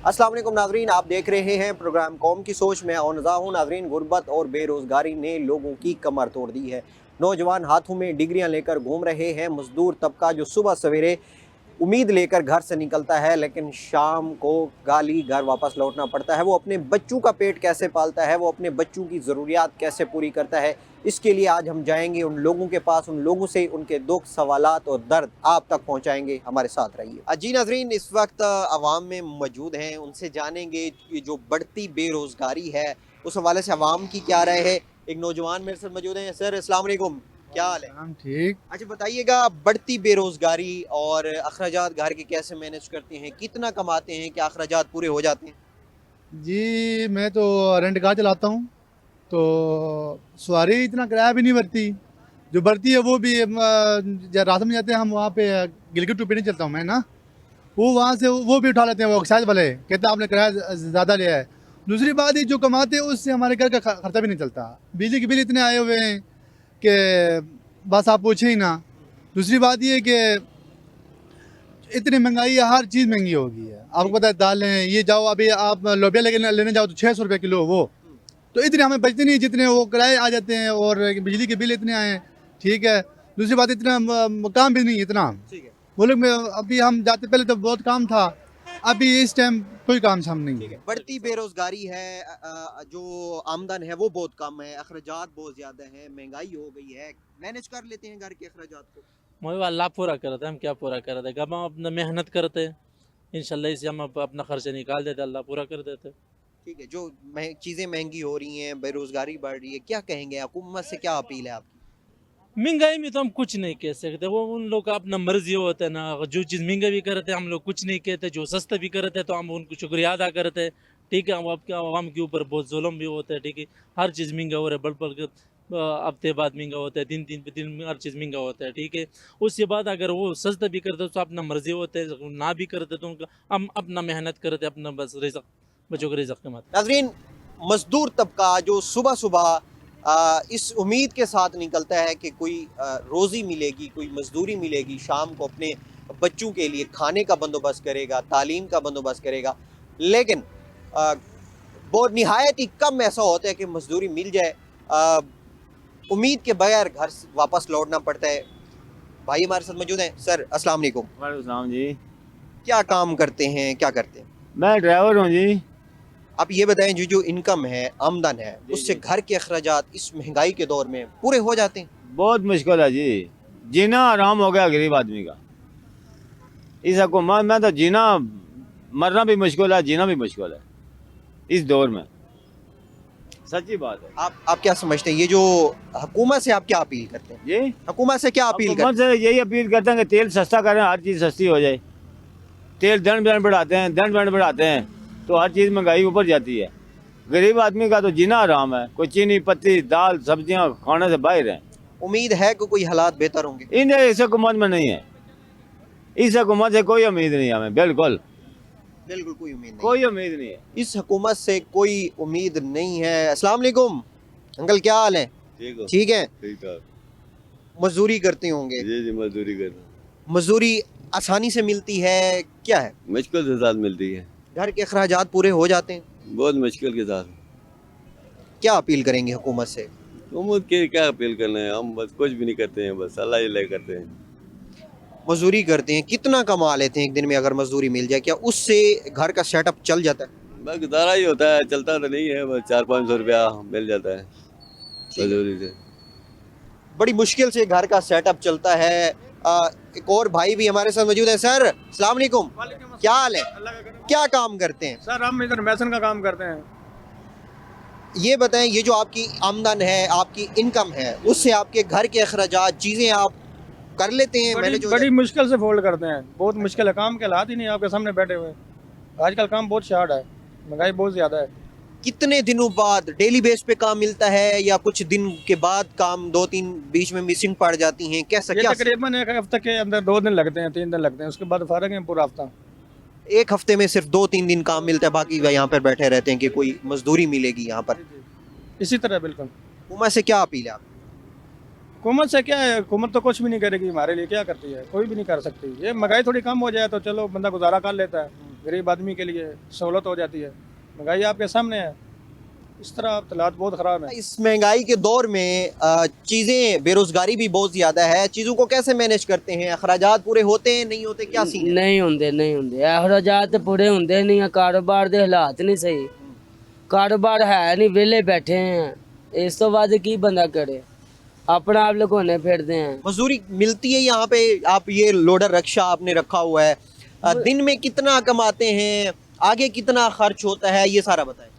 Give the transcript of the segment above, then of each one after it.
अस्सलाम वालेकुम नाजरीन, आप देख रहे हैं प्रोग्राम कौम की सोच में औनज़ा हूँ। नाजरीन, गुर्बत और बेरोज़गारी ने लोगों की कमर तोड़ दी है। नौजवान हाथों में डिग्रियां लेकर घूम रहे हैं। मजदूर तबका जो सुबह सवेरे उम्मीद लेकर घर से निकलता है, लेकिन शाम को गाली घर वापस लौटना पड़ता है। वो अपने बच्चों का पेट कैसे पालता है, वो अपने बच्चों की ज़रूरियात कैसे पूरी करता है, इसके लिए आज हम जाएंगे उन लोगों के पास, उन लोगों से उनके दुख, सवालात और दर्द आप तक पहुंचाएंगे। हमारे साथ रहिए। जी नाजरीन, इस वक्त अवाम में मौजूद हैं, उनसे जानेंगे कि जो बढ़ती बेरोज़गारी है उस हवाले से अवाम की क्या राय है। एक नौजवान मेरे साथ मौजूद हैं। सर अस्सलाम वालेकुम, क्या हाल है? हम ठीक। अच्छा बताइएगा, बढ़ती बेरोजगारी और अखराजात घर के कैसे मैनेज करते हैं, कितना कमाते हैं, क्या अखराजात पूरे हो जाते हैं? जी मैं तो रेंट कार चलाता हूँ, तो सवारी इतना किराया भी नहीं भरती। जो भरती है वो भी जब रात में जाते हैं हम वहाँ पे गिलगित टू पे नहीं चलता हूँ मैं ना, वो वहाँ से वो भी उठा लेते हैं, वो एक्साइज वाले कहते हैं आपने किराया ज़्यादा लिया है। दूसरी बात ये जो कमाते हैं उससे हमारे घर का खर्चा भी नहीं चलता। बिजली के बिल इतने आए हुए हैं कि बस आप पूछे ही ना। दूसरी बात ये कि इतनी महंगाई है, हर चीज़ महंगी हो गई है। आपको पता है दालें, ये जाओ अभी आप लोबिया लेने जाओ तो 600 रुपये किलो वो, तो इतने हमें बचते नहीं जितने वो किराए आ जाते हैं, और बिजली के बिल इतने आए हैं। ठीक है, दूसरी बात इतना काम भी नहीं इतना। ठीक है। मुल्क में अभी हम जाते पहले तो बहुत काम था, अभी इस टाइम कोई काम शाम नहीं ठीक है, है। बढ़ती बेरोजगारी है, जो आमदन है वो बहुत कम है, अखराजात बहुत ज्यादा है, महंगाई हो गई है। मैनेज कर लेते हैं घर के अखराजात को? मगर अल्लाह पूरा करते, हम क्या पूरा कर देगा। अब हम अपना मेहनत करते हैं, इंशाल्लाह इससे हम अपना खर्चा निकाल देते, अल्लाह पूरा कर देते। ठीक है, जो चीजें महंगी हो रही हैं, बेरोजगारी बढ़ रही है, क्या कहेंगे, हुकूमत से क्या अपील है आपकी? महंगाई में तो हम कुछ नहीं कह सकते, वो उन लोग का अपना मर्जी होता है ना। जो चीज़ महंगा भी करते हम लोग कुछ नहीं कहते, जो सस्ता भी करते तो हम उनको शुक्रिया अदा करते हैं। ठीक है, हम आपके आवाम के ऊपर बहुत जुल्म भी होता है। ठीक है, हर चीज़ महंगा हो रहा है, बढ़ के हफ्ते बाद महंगा होता है, दिन दिन पे दिन हर चीज़ महंगा होता है। ठीक है, उसके बाद अगर वो सस्ता भी करते तो अपना मर्जी होता है, ना भी करते तो उनका हम अपना मेहनत करते, अपना बस रिज़्क़, बच्चों का रिज़्क़ कमाते। नाजरीन, मजदूर तबका जो सुबह सुबह इस उम्मीद के साथ निकलता है कि कोई रोज़ी मिलेगी, कोई मजदूरी मिलेगी, शाम को अपने बच्चों के लिए खाने का बंदोबस्त करेगा, तालीम का बंदोबस्त करेगा, लेकिन अ, बहुत निहायत ही कम ऐसा होता है कि मजदूरी मिल जाए। अ, उम्मीद के बगैर घर वापस लौटना पड़ता है। भाई हमारे साथ मौजूद हैं। सर अस्सलाम वालेकुम, वालेकुम जी। क्या काम करते हैं, क्या करते हैं? मैं ड्राइवर हूँ जी। आप ये बताएं, जो जो इनकम है, आमदन है, जी उससे जी। घर के अखराजात इस महंगाई के दौर में पूरे हो जाते हैं? बहुत मुश्किल है जी, जीना आराम हो गया गरीब आदमी का। इस हुकूमत में तो जीना, मरना भी मुश्किल है, जीना भी मुश्किल है इस दौर में। सच्ची बात है आप क्या समझते हैं, ये जो हुकूमत से आप क्या अपील करते हैं? जी। हुकूमत से क्या अपील हुकूमत करते से यही अपील करते हैं कि तेल सस्ता करें, हर चीज़ सस्ती हो जाए। तेल दंड बढ़ाते हैं, दंड बढ़ाते हैं तो हर चीज़ महंगाई ऊपर जाती है। गरीब आदमी का तो जीना आराम है, कोई चीनी पत्ती दाल सब्जियाँ खाने से बाहर है। हैं? उम्मीद है कि कोई हालात बेहतर होंगे? इन्हें इस हुकूमत में नहीं है, इस हुकूमत से कोई उम्मीद नहीं है हमें, बिल्कुल बिल्कुल कोई उम्मीद नहीं। कोई उम्मीद नहीं है। इस हुकूमत से कोई उम्मीद नहीं है। अस्सलाम वालेकुम अंकल, क्या हाल है? ठीक हो? ठीक है। ठीक है। मजदूरी करते होंगे? जी जी, मजदूरी करना मजदूरी आसानी से मिलती है, क्या है? मुश्किल के साथ मिलती है, घर के अखराजात पूरे हो जाते हैं? बहुत मुश्किल के साथ। क्या अपील करेंगे हुकूमत से? उम्मीद के क्या अपील करना है, हम बस कुछ भी नहीं करते हैं, बस अल्लाह ही अल्लाह करते हैं। मजदूरी करते हैं, कितना कमा लेते हैं एक दिन में? अगर मजदूरी मिल जाए, क्या उससे घर का सेटअप चल जाता है? बस गुजारा ही होता है, चलता तो नहीं है, बस 400-500 रुपया मिल जाता है मजदूरी से। बड़ी मुश्किल से घर का सेटअप चलता है। एक और भाई भी हमारे साथ मौजूद है। सर अस्सलाम वालेकुम, क्या हाल है? क्या काम करते हैं? सर हम इधर मैसन का काम करते हैं। ये बताएं, ये जो आपकी आमदन है, आपकी इनकम है, उससे आपके घर के अखराजात, चीज़ें आप कर लेते हैं, मैनेज हो बड़ी जाती मुश्किल से फोल्ड करते हैं, बहुत मुश्किल है। काम के हालात ही नहीं आपके सामने बैठे हुए। आजकल काम बहुत शार्ट है, महंगाई बहुत ज़्यादा है। कितने दिनों बाद डेली बेस पे काम मिलता है, या कुछ दिन के बाद काम 2-3 बीच में मिसिंग पड़ जाती हैं, कैसा ये क्या? तकरीबन एक हफ्ते के अंदर 2 दिन लगते हैं, 3 दिन लगते हैं, उसके बाद फारग हैं पूरा हफ्ता। एक हफ्ते में सिर्फ 2-3 दिन काम मिलता है, बाकी वह यहाँ पर बैठे रहते हैं कि कोई मजदूरी मिलेगी यहाँ पर। इसी तरह बिल्कुल। हुकूमत से क्या अपील है आप? हुकूमत से क्या है, हुकूमत तो कुछ भी नहीं करेगी हमारे लिए, क्या करती है, कोई भी नहीं कर सकती। ये महंगाई थोड़ी कम हो जाए तो चलो बंदा गुजारा कर लेता है, गरीब आदमी के लिए सहूलत हो जाती है। महंगाई आपके सामने है, इस तरह हालात बहुत ख़राब है। इस महंगाई के दौर में चीज़ें, बेरोजगारी भी बहुत ज़्यादा है, चीज़ों को कैसे मैनेज करते हैं? अखराजात पूरे होते हैं, नहीं होते, क्या सीन है? नहीं ਹੁੰਦੇ ਨਹੀਂ ਹੁੰਦੇ ਅਖਰਾਜਾਤ ਤੇ ਪੂਰੇ ਹੁੰਦੇ ਨਹੀਂ ਆ ਕਾਰੋਬਾਰ ਦੇ ਹਾਲਾਤ ਨਹੀਂ ਸਹੀ ਕਾਰੋਬਾਰ ਹੈ ਨਹੀਂ ਵਿਹਲੇ ਬੈਠੇ ਆ ਇਸ ਤੋਂ ਵੱਧ ਕੀ ਬੰਦਾ ਕਰੇ अपना आप लुकोने फिरते हैं मजदूरी मिलती है यहाँ पे? आप ये लोडर रक्षा आपने रखा हुआ है, दिन में कितना कमाते हैं, आगे कितना खर्च होता है, ये सारा बताएं।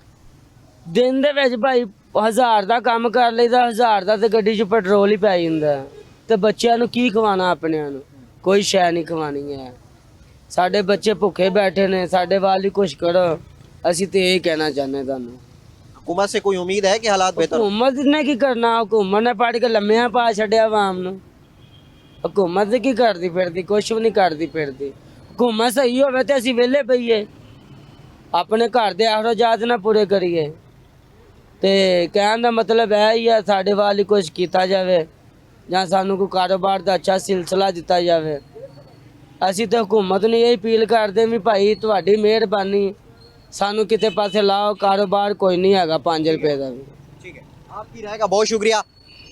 दिन ਦੇ ਵਿੱਚ ਭਾਈ 1000 ਦਾ ਕੰਮ ਕਰ ਲਈਦਾ 1000 ਦਾ ਤੇ ਗੱਡੀ 'ਚ ਪੈਟਰੋਲ ਹੀ ਪੈ ਜਾਂਦਾ ਤੇ ਬੱਚਿਆਂ ਨੂੰ ਕੀ ਖਵਾਣਾ ਆਪਣਿਆਂ ਨੂੰ ਕੋਈ ਸ਼ੈ ਨਹੀਂ ਖਵਾਣੀ ਹੈ ਸਾਡੇ ਬੱਚੇ ਭੁੱਖੇ ਬੈਠੇ ਨੇ ਸਾਡੇ ਵੱਲ ਹੀ ਕੁਝ ਕਰੋ ਅਸੀਂ ਤੇ ਇਹ ਕਹਿਣਾ ਚਾਹੁੰਦੇ ਤੁਹਾਨੂੰ हुकूमत से कोई उम्मीद है कि हालात बेहतर हो? हुकूमत ने की करना हुकूमत ने पढ़ के लम्मिया पा छड़िया आवाम नूं हुकूमत की करती फिरती कुछ भी नहीं करती फिरती हुकूमत सही होवे ते असीं वेले पईए अपने घर दे अखराजात ना पूरे करिए ते कहण दा मतलब है ही है साडे वाल ही कुछ कीता जावे जां सानू कोई कारोबार दा अच्छा सिलसिला दिता जावे असीं ते हुकूमत नूं यही अपील करदे भी भाई तुहाडी मिहरबानी सानू किते पासे लाओ कारोबार कोई नहीं हैगा 5 रुपए का भी। ठीक है, आपकी राय का बहुत शुक्रिया।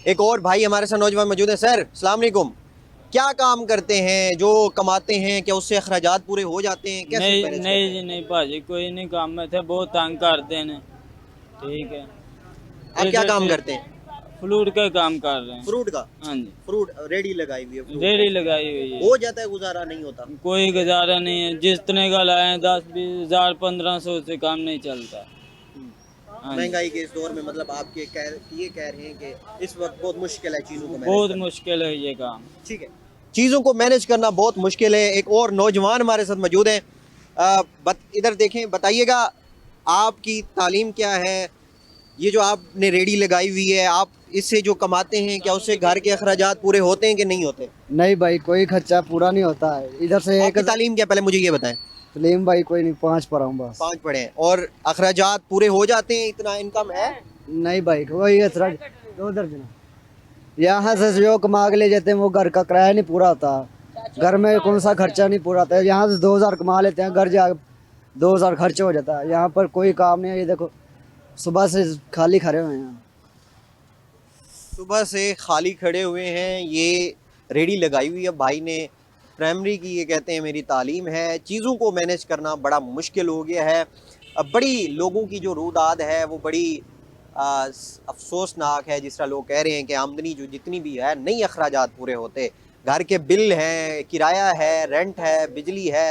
एक और भाई हमारे साथ नौजवान मौजूद है। सर अस्सलाम वालेकुम, क्या काम करते हैं, जो कमाते हैं क्या उससे अखराजात पूरे हो जाते हैं? कैसे नहीं manage नहीं करते जी नहीं भाजी कोई नहीं काम में थे बहुत तंग करते हैं ठीक है हैं? आप क्या काम करते हैं? फ्लूट का काम कर रहे हैं फ्रूट का? हाँ जी फ्रूट रेडी लगाई हुई है, fruit। रेडी लगाई हुई है हो जाता है, गुजारा नहीं होता? कोई गुजारा नहीं है जितने का लाए 10-20 हज़ार 1500 से काम नहीं चलता हाँ जी। महंगाई के इस दौर में मतलब आपके ये कह रहे हैं कि इस वक्त बहुत मुश्किल है चीज़ों को बहुत मैनेज मुश्किल है ये काम करना। ठीक है, चीज़ों को मैनेज करना बहुत मुश्किल है। एक और नौजवान हमारे साथ मौजूद हैं, इधर देखें, बताइएगा आपकी तालीम क्या है? ये जो आपने रेडी लगाई हुई है, आप इससे जो कमाते हैं क्या उससे घर के अखराजात पूरे होते हैं कि नहीं होते? नहीं भाई कोई खर्चा पूरा नहीं होता है इधर से एक आपकी तालीम क्या, पहले मुझे ये बताएं। सलीम भाई कोई नहीं 5 पढ़ा हूँ बस 5 पढ़े हैं और अखराजात पूरे हो जाते हैं, इतना इनकम है? नहीं भाई कोई असरा दो दर्जना यहाँ से जो कमा के ले जाते हैं वो घर का किराया नहीं पूरा होता घर में कौन सा खर्चा नहीं पूरा होता है यहाँ से 2000 कमा लेते हैं घर जा 2000 खर्च हो जाता है यहाँ पर कोई काम नहीं है ये देखो सुबह से खाली खड़े हुए हैं सुबह से खाली खड़े हुए हैं। ये रेडी लगाई हुई है भाई ने, प्राइमरी की, ये कहते हैं मेरी तालीम है। चीज़ों को मैनेज करना बड़ा मुश्किल हो गया है। अब बड़ी लोगों की जो रूदाद है वो बड़ी अफसोसनाक है। जिस तरह लोग कह रहे हैं कि आमदनी जो जितनी भी है नहीं अखराजात पूरे होते, घर के बिल हैं, किराया है, रेंट है, बिजली है,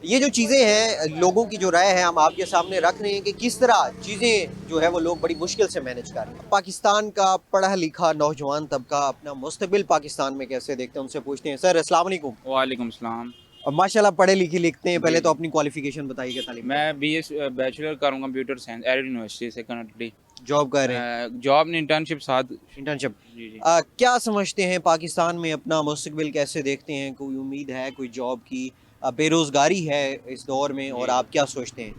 ये जो चीज़ें हैं, लोगों की जो राय है हम आपके सामने रख रहे हैं कि किस तरह चीज़ें जो है वो लोग बड़ी मुश्किल से मैनेज कर रहे हैं। पाकिस्तान का पढ़ा लिखा नौजवान तबका अपना मुस्तकबिल पाकिस्तान में कैसे देखते हैं, उनसे पूछते हैं। सर अस्सलाम वालेकुम। वालेकुम सलाम। अब माशाल्लाह पढ़े लिखे लिखते हैं, पहले तो अपनी क्वालिफिकेशन बताइएगा तालीम। मैं BS बैचलर कर रहा हूँ कंप्यूटर साइंस एड यूनिवर्सिटी से करंटली। जॉब कर रहे हैं? जॉब नहीं इंटर्नशिप साथ। इंटर्नशिप जी जी। क्या समझते हैं पाकिस्तान में अपना मुस्तकबिल कैसे देखते हैं? कोई उम्मीद है कोई जॉब की? बेरोज़गारी है इस दौर में और आप क्या सोचते हैं?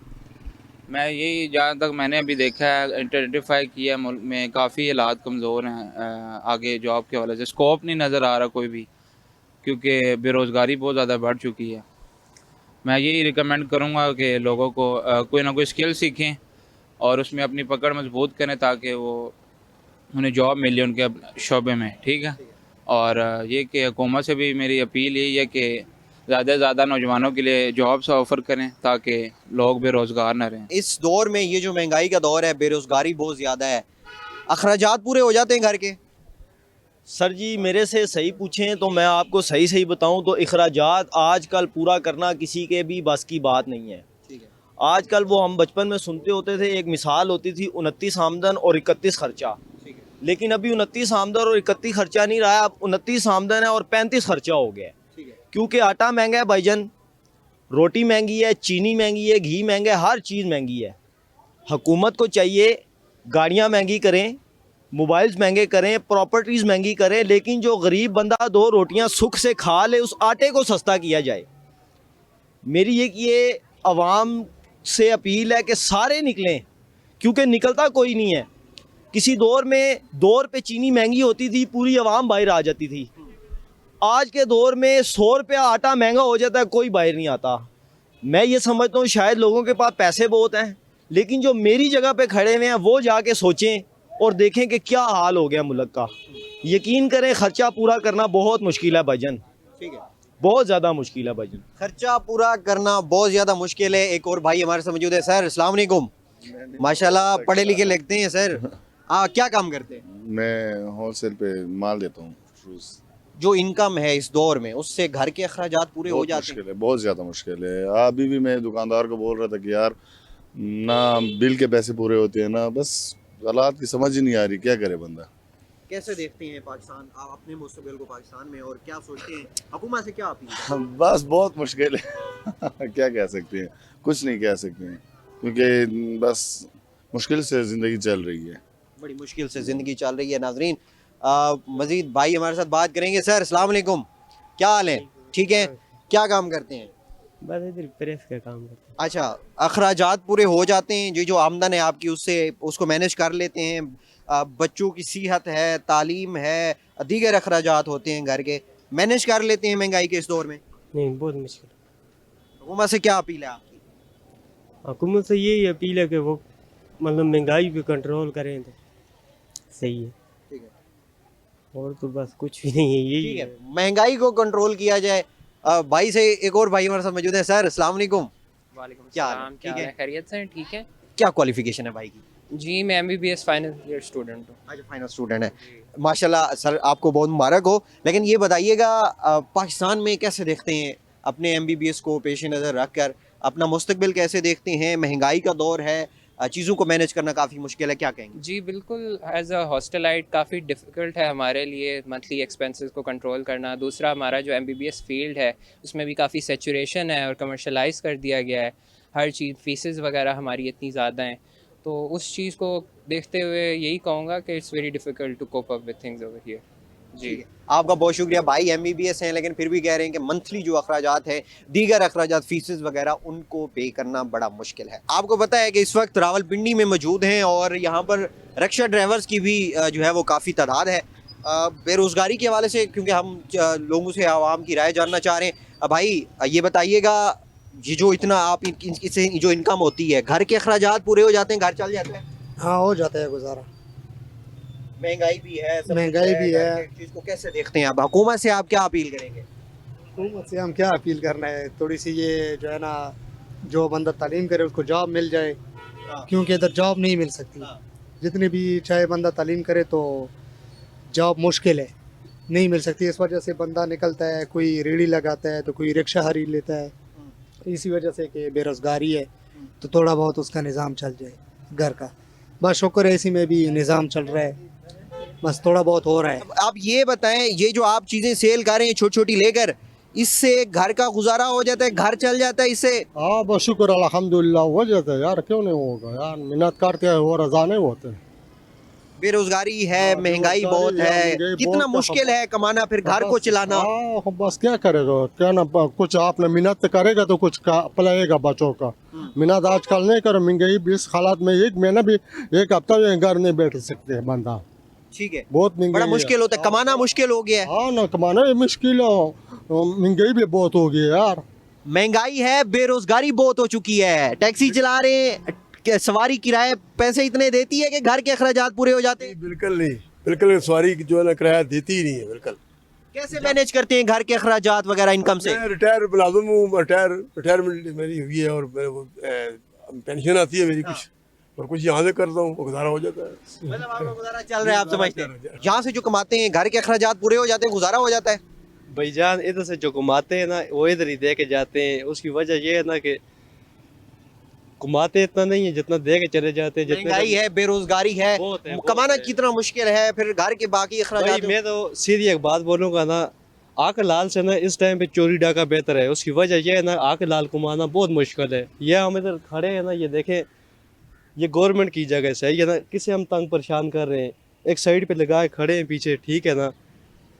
मैं यही जहाँ तक मैंने अभी देखा है आइडेंटिफाई किया मुल्क में काफ़ी हालात कमज़ोर हैं। आगे जॉब के हवाले से स्कोप नहीं नज़र आ रहा कोई भी क्योंकि बेरोज़गारी बहुत ज़्यादा बढ़ चुकी है। मैं यही रिकमेंड करूँगा कि लोगों को कोई ना कोई स्किल सीखें और उसमें अपनी पकड़ मजबूत करें ताकि वो उन्हें जॉब मिले उनके शोबे में। ठीक है, और ये कि हुकूमत से भी मेरी अपील यही है कि ज़्यादा से ज़्यादा नौजवानों के लिए जॉब्स ऑफ़र करें ताकि लोग बेरोज़गार ना रहें। इस दौर में ये जो महंगाई का दौर है, बेरोज़गारी बहुत ज़्यादा है, अखराजात पूरे हो जाते हैं घर के? सर जी मेरे से सही पूछें तो मैं आपको सही सही बताऊं तो अखराजात आजकल पूरा करना किसी के भी बस की बात नहीं है। ठीक है, आजकल वो हम बचपन में सुनते होते थे, एक मिसाल होती थी 29 आमदन और 31 खर्चा। ठीक है, लेकिन अभी 29 आमदन और 31 खर्चा नहीं रहा, अब 29 आमदन है और 35 खर्चा हो गया है। ठीक है, क्योंकि आटा महंगा है भाईजान, रोटी महंगी है, चीनी महंगी है, घी महंगा है, हर चीज़ महंगी है। हुकूमत को चाहिए गाड़ियाँ महंगी करें, मोबाइल्स महंगे करें, प्रॉपर्टीज़ महंगी करें, लेकिन जो गरीब बंदा 2 रोटियां सुख से खा ले उस आटे को सस्ता किया जाए। मेरी ये आवाम से अपील है कि सारे निकलें क्योंकि निकलता कोई नहीं है। किसी दौर में 2 रुपये चीनी महंगी होती थी, पूरी आवाम बाहर आ जाती थी। आज के दौर में 100 रुपया आटा महंगा हो जाता है, कोई बाहर नहीं आता। मैं ये समझता हूँ शायद लोगों के पास पैसे बहुत हैं, लेकिन जो मेरी जगह पे खड़े हुए हैं वो जाके सोचें और देखें कि क्या हाल हो गया मुल्क का। यकीन करें खर्चा पूरा करना बहुत मुश्किल है भाईजान, ठीक है, बहुत ज़्यादा मुश्किल है भाईजान। खर्चा पूरा करना बहुत ज़्यादा मुश्किल है। एक और भाई हमारे साथ मौजूद है। सर अस्सलाम वालेकुम, माशाल्लाह पढ़े लिखे लगते हैं सर। क्या काम करते हैं? मैं होलसेल पे माल देता हूँ, शूज़। जो इनकम है इस दौर में उससे घर के अखराजात पूरे हो बहुत जाते मुश्किल है, बहुत ज़्यादा मुश्किल है। अभी भी मैं दुकानदार को बोल रहा था कि यार ना बिल के पैसे पूरे होते हैं ना, बस हालात की समझ ही नहीं आ रही, क्या करे बंदा। कैसे देखते हैं पाकिस्तान, आप अपने मुस्तकबिल को पाकिस्तान में, और क्या सोचते हैं हुकूमत से क्या अपील? बस बहुत मुश्किल है क्या कह सकते हैं, कुछ नहीं कह सकते हैं, क्योंकि बस मुश्किल से ज़िंदगी चल रही है, बड़ी मुश्किल से ज़िंदगी चल रही है। नाजरीन मजीद भाई हमारे साथ बात करेंगे। सर अस्सलाम वालेकुम, क्या हाल है? ठीक है, क्या काम करते हैं? बस इधर प्रेस का काम करते हैं। अच्छा, अखराजात पूरे हो जाते हैं, जो आमदन है आपकी उससे उसको मैनेज कर लेते हैं? बच्चों की सेहत है, तालीम है, दीगर अखराजात होते हैं घर के, मैनेज कर लेते हैं महंगाई के इस दौर में? नहीं, बहुत मुश्किल। हुकूमत से क्या अपील है आपकी? हुकूमत से यही अपील है कि वो मतलब महंगाई पे कंट्रोल करें तो सही है। ठीक है, और तो बस कुछ भी नहीं है, यही ठीक है, महंगाई को कंट्रोल किया जाए। भाई से एक और भाई हमारे साथ मौजूद है। सर अस्सलाम वालेकुम। वालेकुम क्या सलाम, हाल है? क्या ठीक है। है? खैरियत से हैं? ठीक है। क्या क्वालिफिकेशन है भाई की? जी मैं MBBS फाइनल ईयर स्टूडेंट हूँ। अच्छा, फाइनल स्टूडेंट है, माशाल्लाह। सर आपको बहुत मुबारक हो। लेकिन ये बताइएगा पाकिस्तान में कैसे देखते हैं अपने MBBS को पेश नज़र रख कर, अपना मुस्तकबिल कैसे देखते हैं? महंगाई का दौर है, चीज़ों को मैनेज करना काफ़ी मुश्किल है, क्या कहेंगे? जी बिल्कुल, एज अ हॉस्टलाइट काफ़ी डिफ़िकल्ट है हमारे लिए मंथली एक्सपेंसेस को कंट्रोल करना। दूसरा हमारा जो MBBS फील्ड है उसमें भी काफ़ी सेचुरेशन है और कमर्शलाइज कर दिया गया है हर चीज़, फीसेस वगैरह हमारी इतनी ज़्यादा हैं, तो उस चीज़ को देखते हुए यही कहूँगा कि it's very difficult to cope up with things over here. जी आपका बहुत शुक्रिया। भाई MBBS हैं लेकिन फिर भी कह रहे हैं कि मंथली जो अखराजात हैं, दीगर अखराजात, फीसेस वगैरह, उनको पे करना बड़ा मुश्किल है। आपको पता है कि इस वक्त रावलपिंडी में मौजूद हैं और यहाँ पर रिक्शा ड्राइवर्स की भी जो है वो काफ़ी तादाद है। बेरोज़गारी के हवाले से, क्योंकि हम लोगों से आवाम की राय जानना चाह रहे हैं। भाई ये बताइएगा, ये जो इतना आप इससे जो इनकम होती है, घर के अखराजात पूरे हो जाते हैं, घर चल जाते हैं? हाँ, हो जाता है गुजारा। महंगाई भी है, सब महंगाई कुछ भी है। चीज़ को कैसे देखते हैं आप? हुकूमत से आप क्या अपील करेंगे? हुकूमत से हम क्या अपील करना है, थोड़ी सी ये जो है ना, जो बंदा तालीम करे उसको जॉब मिल जाए, क्योंकि इधर जॉब नहीं मिल सकती। जितनी भी चाहे बंदा तालीम करे तो जॉब मुश्किल है, नहीं मिल सकती। इस वजह से बंदा निकलता है, कोई रेड़ी लगाता है तो कोई रिक्शा खरीद लेता है, इसी वजह से कि बेरोज़गारी है, तो थोड़ा बहुत उसका निज़ाम चल जाए घर का। बस शुक्र है, इसी में भी निज़ाम चल रहा है, बस थोड़ा बहुत हो रहा है। आप ये बताएं, ये जो आप चीज़ें सेल कर रहे हैं छोटी छोटी लेकर, इससे घर का गुजारा हो जाता है, घर चल जाता है इससे? हाँ बस शुक्र अल्हम्दुलिल्लाह हो जाता है यार, क्यों नहीं होगा यार, मेहनत करते हैं और रजा नहीं होते। बेरोजगारी है, महंगाई बहुत है, कितना मुश्किल है कमाना, फिर घर को चलाना। बस क्या करेगा, क्या ना कुछ आपने मेहनत करेगा तो कुछ पलाएगा बच्चों का। मेहनत आजकल नहीं करो, महंगाई भी इस हालात में एक महीना भी, एक हफ्ता भी घर नहीं बैठ सकते हैं बंदा। ठीक है, बहुत बड़ा मुश्किल होता है, कमाना मुश्किल हो गया है। हाँ ना, कमाना भी मुश्किल हो, महंगाई भी बहुत हो गई यार। महंगाई है, बेरोजगारी बहुत हो चुकी है, टैक्सी चला रहे हैं, सवारी किराए पैसे इतने देती है कि घर के अखराजात पूरे हो जाते हैं? बिल्कुल नहीं, बिल्कुल सवारी जो है ना किराया देती ही नहीं है बिल्कुल। कैसे मैनेज करते हैं घर के अखराजात वगैरह इनकम से? मैं रिटायर मुलाजिम हूँ, रिटायरमेंट मेरी हुई है और पेंशन आती है मेरी कुछ, और कुछ यहाँ से करता हूँ, गुजारा हो जाता है। मतलब आपका गुजारा चल रहा है, आप समझते हैं? यहाँ से जो कमाते हैं घर के अखराजात पूरे हो जाते हैं, गुजारा हो जाता है? भाईजान इधर से जो कमाते हैं ना वो इधर ही दे के जाते हैं, उसकी वजह ये है ना कि कमाते इतना नहीं है जितना दे के चले जाते हैं। महंगाई है, बेरोजगारी है, कमाना कितना मुश्किल है, फिर घर के बाकी अखराजात। मैं तो सीधी एक बात बोलूँगा ना, आक लाल से ना इस टाइम पे चोरी डाका बेहतर है। उसकी वजह यह है ना, आक लाल कमाना बहुत मुश्किल है। यह हम इधर खड़े हैं ना, ये देखें, ये गवर्नमेंट की जगह से है ना, किसे हम तंग परेशान कर रहे हैं। एक साइड पे लगाए खड़े हैं पीछे, ठीक है ना,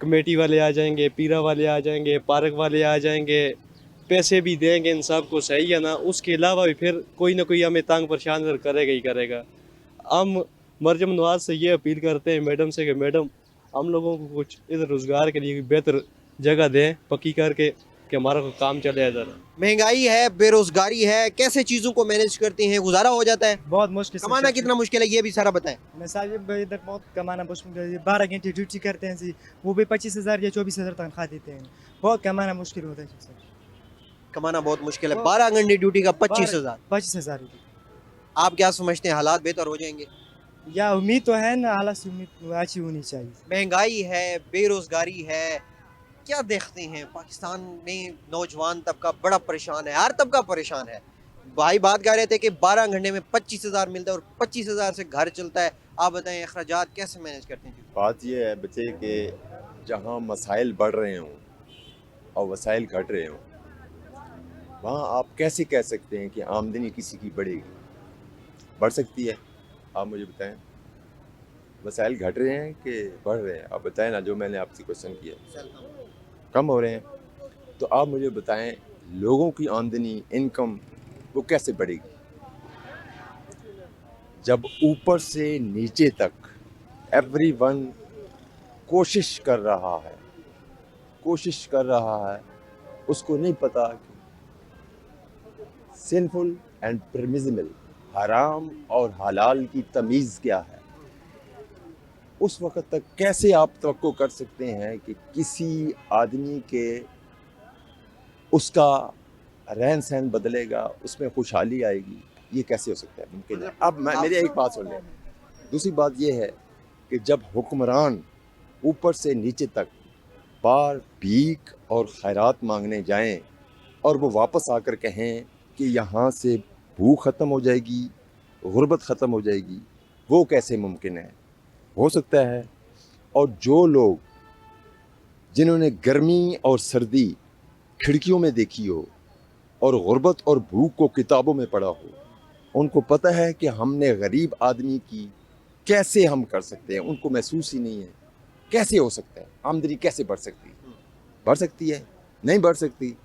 कमेटी वाले आ जाएंगे, पीरा वाले आ जाएंगे, पार्क वाले आ जाएंगे, पैसे भी देंगे इन सब को, सही है ना। उसके अलावा भी फिर कोई ना कोई हमें तंग परेशान करेगा ही करेगा। हम मरजम नवाज से ये अपील करते हैं मैडम से कि मैडम हम लोगों को कुछ इधर रोज़गार के लिए बेहतर जगह दें पक्की करके कि हमारा कोई काम चले इधर। महंगाई है, बेरोजगारी है, कैसे चीजों को मैनेज करते हैं? गुजारा हो जाता है? बहुत मुश्किल से। कमाना कितना मुश्किल है ये भी सारा बताएं। मैं साहब इधर बहुत कमाना मुश्किल है। 12 घंटे ड्यूटी करते हैं जी, वो भी 25,000 या 24,000 तनख्वाह देते हैं। बहुत कमाना मुश्किल होता है सर। कमाना बहुत मुश्किल है। 12 घंटे ड्यूटी का 25,000। 25,000। आप क्या समझते हैं, हालात बेहतर हो जाएंगे? या उम्मीद तो है ना, हालात से उम्मीद अच्छी होनी चाहिए। महंगाई है, बेरोजगारी है, क्या देखते हैं पाकिस्तान में नौजवान तबका बड़ा परेशान है, हर तबका परेशान है। भाई बात कर रहे थे कि 12 घंटे में 25,000 मिलता है और 25,000 से घर चलता है। आप बताएं अखराजात कैसे मैनेज करते हैं? बात यह है बच्चे कि जहाँ मसाइल बढ़ रहे हों और वसाइल घट रहे हों, वहाँ आप कैसे कह सकते हैं कि आमदनी किसी की बढ़ेगी? बढ़ सकती है? आप मुझे बताएं। वसाइल घट रहे हैं कि बढ़ रहे हैं? आप बताएं ना, जो मैंने आपसे क्वेश्चन किया। कम हो रहे हैं। तो आप मुझे बताएं लोगों की आमदनी, इनकम वो कैसे बढ़ेगी जब ऊपर से नीचे तक एवरीवन कोशिश कर रहा है, उसको नहीं पता कि सिंफुल एंड परमिसिबल, हराम और हलाल की तमीज़ क्या है। उस वक़्त तक कैसे आप तवक्को कर सकते हैं कि किसी आदमी के उसका रहन सहन बदलेगा, उसमें खुशहाली आएगी? ये कैसे हो सकता है? मुमकिन है? अब मेरी एक बात सुन लें। दूसरी बात ये है कि जब हुक्मरान ऊपर से नीचे तक बार भीख और खैरात मांगने जाएं और वो वापस आकर कहें कि यहाँ से भूख ख़त्म हो जाएगी, गुर्बत ख़त्म हो जाएगी, वो कैसे मुमकिन है? हो सकता है। और जो लोग जिन्होंने गर्मी और सर्दी खिड़कियों में देखी हो और गुर्बत और भूख को किताबों में पढ़ा हो, उनको पता है कि हमने गरीब आदमी की कैसे हम कर सकते हैं, उनको महसूस ही नहीं है। कैसे हो सकता है? आमदनी कैसे बढ़ सकती है? बढ़ सकती है? नहीं बढ़ सकती।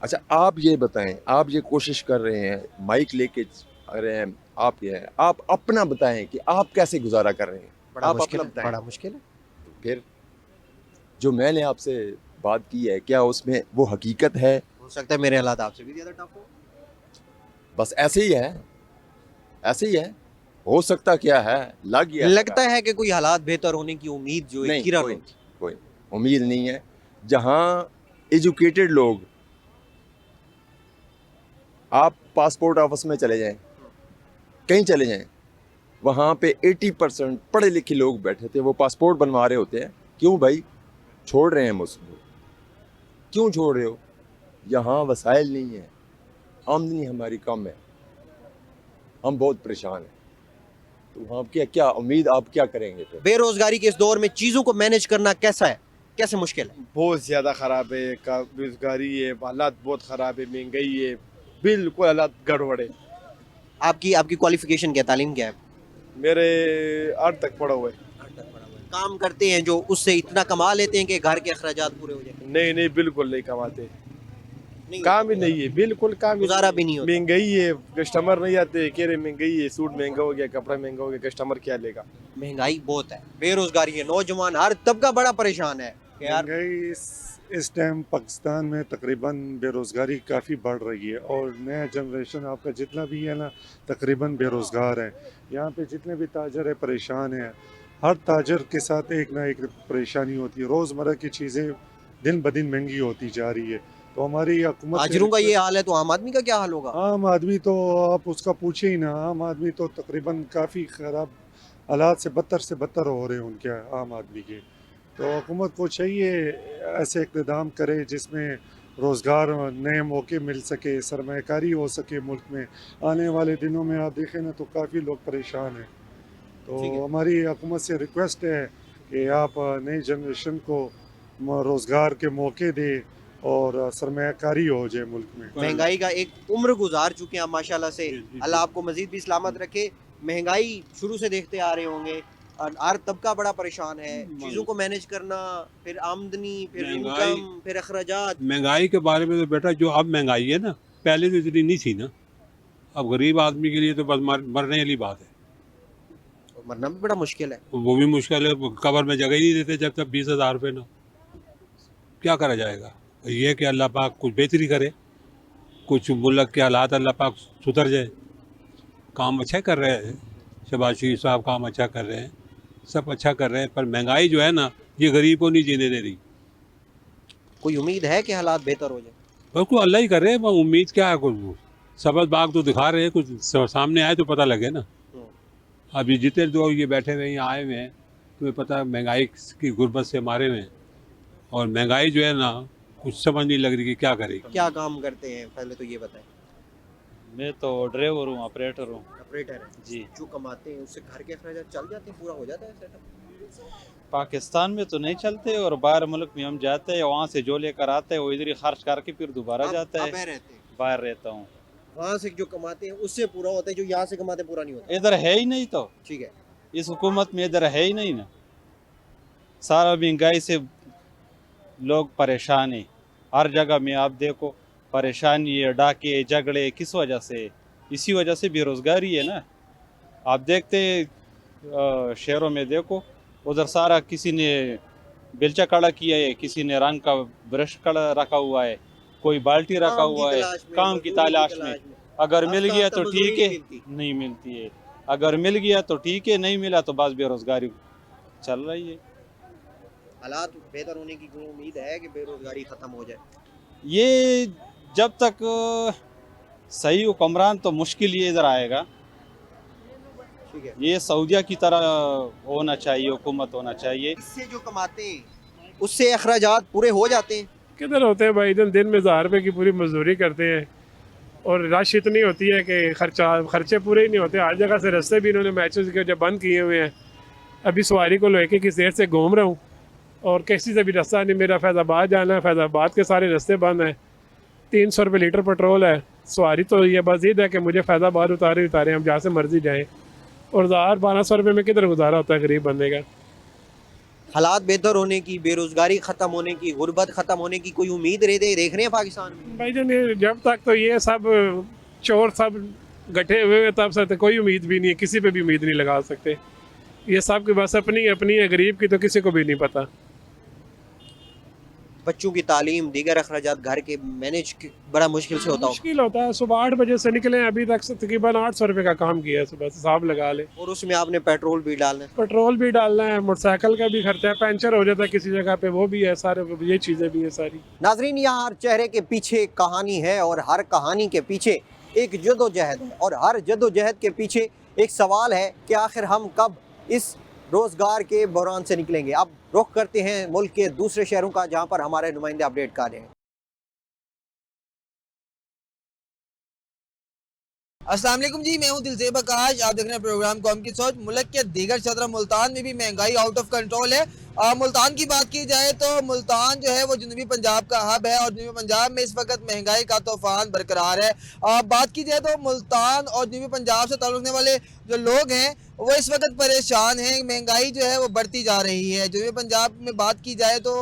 अच्छा आप ये बताएं, आप ये कोशिश कर रहे हैं, माइक लेके आ रहे हैं, आप अपना बताएं कि आप कैसे गुजारा कर रहे हैं। बड़ा मुश्किल है, बड़ा मुश्किल है। फिर जो मैंने आपसे बात की है, क्या उसमें वो हकीकत है? हो सकता है मेरे हालात आपसे भी ज़्यादा टफ हो। बस ऐसे ही है। हो सकता क्या है? लगता है कि कोई हालात बेहतर होने की उम्मीद जो है किरण होती। कोई उम्मीद नहीं है। जहाँ एजुकेटेड लोग, आप पासपोर्ट ऑफिस में चले जाएं, कहीं चले जाएं, वहाँ पे 80% पढ़े लिखे लोग बैठे थे, वो पासपोर्ट बनवा रहे होते हैं। क्यों भाई छोड़ रहे हैं मुझको? क्यों छोड़ रहे हो? यहाँ वसाइल नहीं है, आमदनी हमारी कम है, हम बहुत परेशान हैं। तो आप क्या उम्मीद आप क्या करेंगे? फिर बेरोजगारी के इस दौर में चीज़ों को मैनेज करना कैसा है, कैसे मुश्किल है? बहुत ज़्यादा ख़राब है। बेरोजगारी है, हालात बहुत ख़राब है, महंगाई है, बिल्कुल हालात गड़बड़ है। आपकी क्वालिफिकेशन क्या, तालीम क्या है? मेरे 8 तक पढ़ा हुआ है। काम करते हैं जो उससे इतना कमा लेते हैं कि घर के अखराजात पूरे हो जाए? नहीं बिल्कुल नहीं कमाते, काम ही नहीं है, बिल्कुल काम, गुजारा भी नहीं होता। महंगाई है, कस्टमर नहीं आते, कह रहे महंगाई है, सूट महंगा हो गया, कपड़ा महंगा हो गया, कस्टमर क्या लेगा? महंगाई बहुत है, बेरोजगारी है, नौजवान हर तबका बड़ा परेशान है। महंगाई इस टाइम पाकिस्तान में तकरीबन बेरोज़गारी काफ़ी बढ़ रही है और नया जनरेशन आपका जितना भी है ना तकरीबन बेरोज़गार है। यहाँ पे जितने भी ताजर है परेशान हैं। हर ताजर के साथ एक ना एक परेशानी होती है। रोज़मर्रा की चीज़ें दिन ब दिन महंगी होती जा रही है। तो हमारी हुकूमत, ताजरों का ये हाल है तो आम आदमी का क्या हाल होगा? आम आदमी तो आप उसका पूछे ही ना। आम आदमी तो तकरीबन काफ़ी ख़राब हालात से बदतर हो रहे हैं उनके आम आदमी के। तो हुकूमत को चाहिए ऐसे इक़्तिदाम करे जिसमें रोज़गार, नए मौके मिल सके, सरमायाकारी हो सके मुल्क में। आने वाले दिनों में आप देखें ना तो काफ़ी लोग परेशान हैं। तो हमारी हुकूमत से रिक्वेस्ट है कि आप नई जनरेशन को रोज़गार के मौके दे और सरमायाकारी हो जाए मुल्क में। महंगाई का एक उम्र गुजार चुके हैं आप माशाल्लाह से, अल्लाह आपको मजीद भी सलामत रखे। महंगाई शुरू से देखते आ रहे होंगे, हर तबका बड़ा परेशान है, चीज़ों को मैनेज करना, फिर आमदनी, फिर इनकम, फिर अखराजात। महंगाई के बारे में तो बेटा जो अब महंगाई है ना, पहले तो इतनी नहीं थी ना। अब गरीब आदमी के लिए तो बस मरने वाली बात है। तो मरना भी बड़ा मुश्किल है। वो भी मुश्किल है, कब्र में जगह ही नहीं देते जब तक 20,000 रुपये ना। क्या करा जाएगा? ये कि अल्लाह पाक कुछ बेहतरी करे, कुछ मुल्क के हालात अल्लाह पाक सुधर जाए। काम अच्छा कर रहे हैं, शहबाज शरीफ साहब काम अच्छा कर रहे हैं, सब अच्छा कर रहे हैं, पर महंगाई जो है ना ये गरीब को नहीं जीने दे रही। कोई उम्मीद है कि हालात बेहतर हो जाए? बिल्कुल अल्लाह ही कर रहे हैं, उम्मीद क्या है? कुछ सबज बाग तो दिखा रहे हैं, कुछ सामने आए तो पता लगे ना। अभी जितने लोग ये बैठे हुए यहाँ आए हुए हैं, तुम्हें पता है महंगाई की गुर्बत से मारे हुए हैं, और महंगाई जो है ना कुछ समझ नहीं लग रही कि क्या करेगी। क्या काम करते हैं पहले तो ये बताएं। मैं तो ड्राइवर हूँ, ऑपरेटर हूँ। ऑपरेटर है जी। जो कमाते हैं उससे घर के अखराजात चल जाते हैं, पूरा हो जाता है सेटअप? पाकिस्तान में तो नहीं चलते, और बाहर मुल्क में हम जाते हैं, वहाँ से जो लेकर आते हैं वो इधर ही खर्च करके फिर दोबारा जाता है। बाहर रहता हूँ। वहाँ से जो कमाते हैं उससे पूरा होता है, जो यहाँ से कमाते पूरा नहीं होता। इधर है ही नहीं, तो ठीक है, इस हुकूमत में इधर है ही नहीं ना। सारा महंगाई से लोग परेशान हैं, हर जगह में आप देखो परेशानी है, डाके झगड़े, किस वजह से? इसी वजह से बेरोजगारी है ना। आप देखते शहरों में देखो, उधर सारा किसी ने बेलचा खड़ा किया है, किसी ने रंग का ब्रश खड़ा रखा हुआ है, कोई बाल्टी रखा हुआ है, काम की तलाश में। अगर मिल गया तो ठीक है, नहीं मिलती है। अगर मिल गया तो ठीक है, नहीं मिला तो बस बेरोजगारी चल रही है। हालात बेहतर होने की कोई उम्मीद है कि बेरोजगारी खत्म हो जाए? ये जब तक सही हुक्मरान तो मुश्किल ही इधर आएगा। ठीक है, ये सऊदिया की तरह होना चाहिए, हुकूमत होना चाहिए। इससे जो कमाते हैं उससे अखराजात पूरे हो जाते हैं? किधर होते हैं भाई, दिन में 1000 रुपये की पूरी मजदूरी करते हैं, और रश इतनी होती है कि खर्चे पूरे ही नहीं होते। हर जगह से रास्ते भी इन्होंने मैचेस के जो बंद किए हुए हैं। अभी सवारी को लेके किस देर से घूम रहा हूँ, और किसी से भी रास्ता नहीं। मेरा फैज़ाबाद जाना है, फैज़ाबाद के सारे रास्ते बंद हैं। 300 रुपये लीटर पेट्रोल है। सवारी तो ये बस ईद है कि मुझे फैज़ाबाद उतारे, हम जहाँ से मर्जी जाएँ, और 1000-1200 रुपये में किधर गुजारा होता है गरीब बंदे का। हालात बेहतर होने की, बेरोजगारी खत्म होने की, गुर्बत खत्म होने की कोई उम्मीद देख रहे हैं पाकिस्तान में? भाई जान, जब तक तो ये सब चोर सब गठे हुए हैं तब से कोई उम्मीद भी नहीं है, किसी पे भी उम्मीद नहीं लगा सकते। ये सब की बस अपनी है, गरीब की तो किसी को भी नहीं पता। बच्चों की तालीम, दीगर अखराजात घर के मैनेज बड़ा मुश्किल से होता है। सुबह 8 बजे से निकले, अभी तक तकरीबन 800 रुपये का काम किया है सुबह से, हिसाब लगा ले। और उसमें आपने पेट्रोल भी डालना है? पेट्रोल भी डालना है, मोटरसाइकिल का भी खर्चा है, पंचर हो जाता है किसी जगह पे, वो भी है, सारे ये चीज़ें भी है सारी। नाजरीन, यहाँ हर चेहरे के पीछे कहानी है, और हर कहानी के पीछे एक जदोजहद है, और हर जदोजहद के पीछे एक सवाल है कि आखिर हम कब इस रोज़गार के बहरान से निकलेंगे। अब रुख करते हैं मुल्क के दूसरे शहरों का, जहाँ पर हमारे नुमाइंदे अपडेट कर रहे हैं। अस्सलाम वालेकुम जी, मैं हूं दिलजेब आकाश। आप देख रहे हैं प्रोग्राम कौम की सोच। मुल्क के दीगर शहर मुल्तान में भी महंगाई आउट ऑफ कंट्रोल है। मुल्तान की बात की जाए तो मुल्तान जो है वो जनूबी पंजाब का हब है, और जनूबी पंजाब में इस वक्त महंगाई का तूफान बरकरार है। बात की जाए तो मुल्तान और जनूबी पंजाब से ताल्लुक़ रखने वाले जो लोग हैं वो इस वक्त परेशान हैं। महंगाई जो है वो बढ़ती जा रही है। जनूबी पंजाब में बात की जाए तो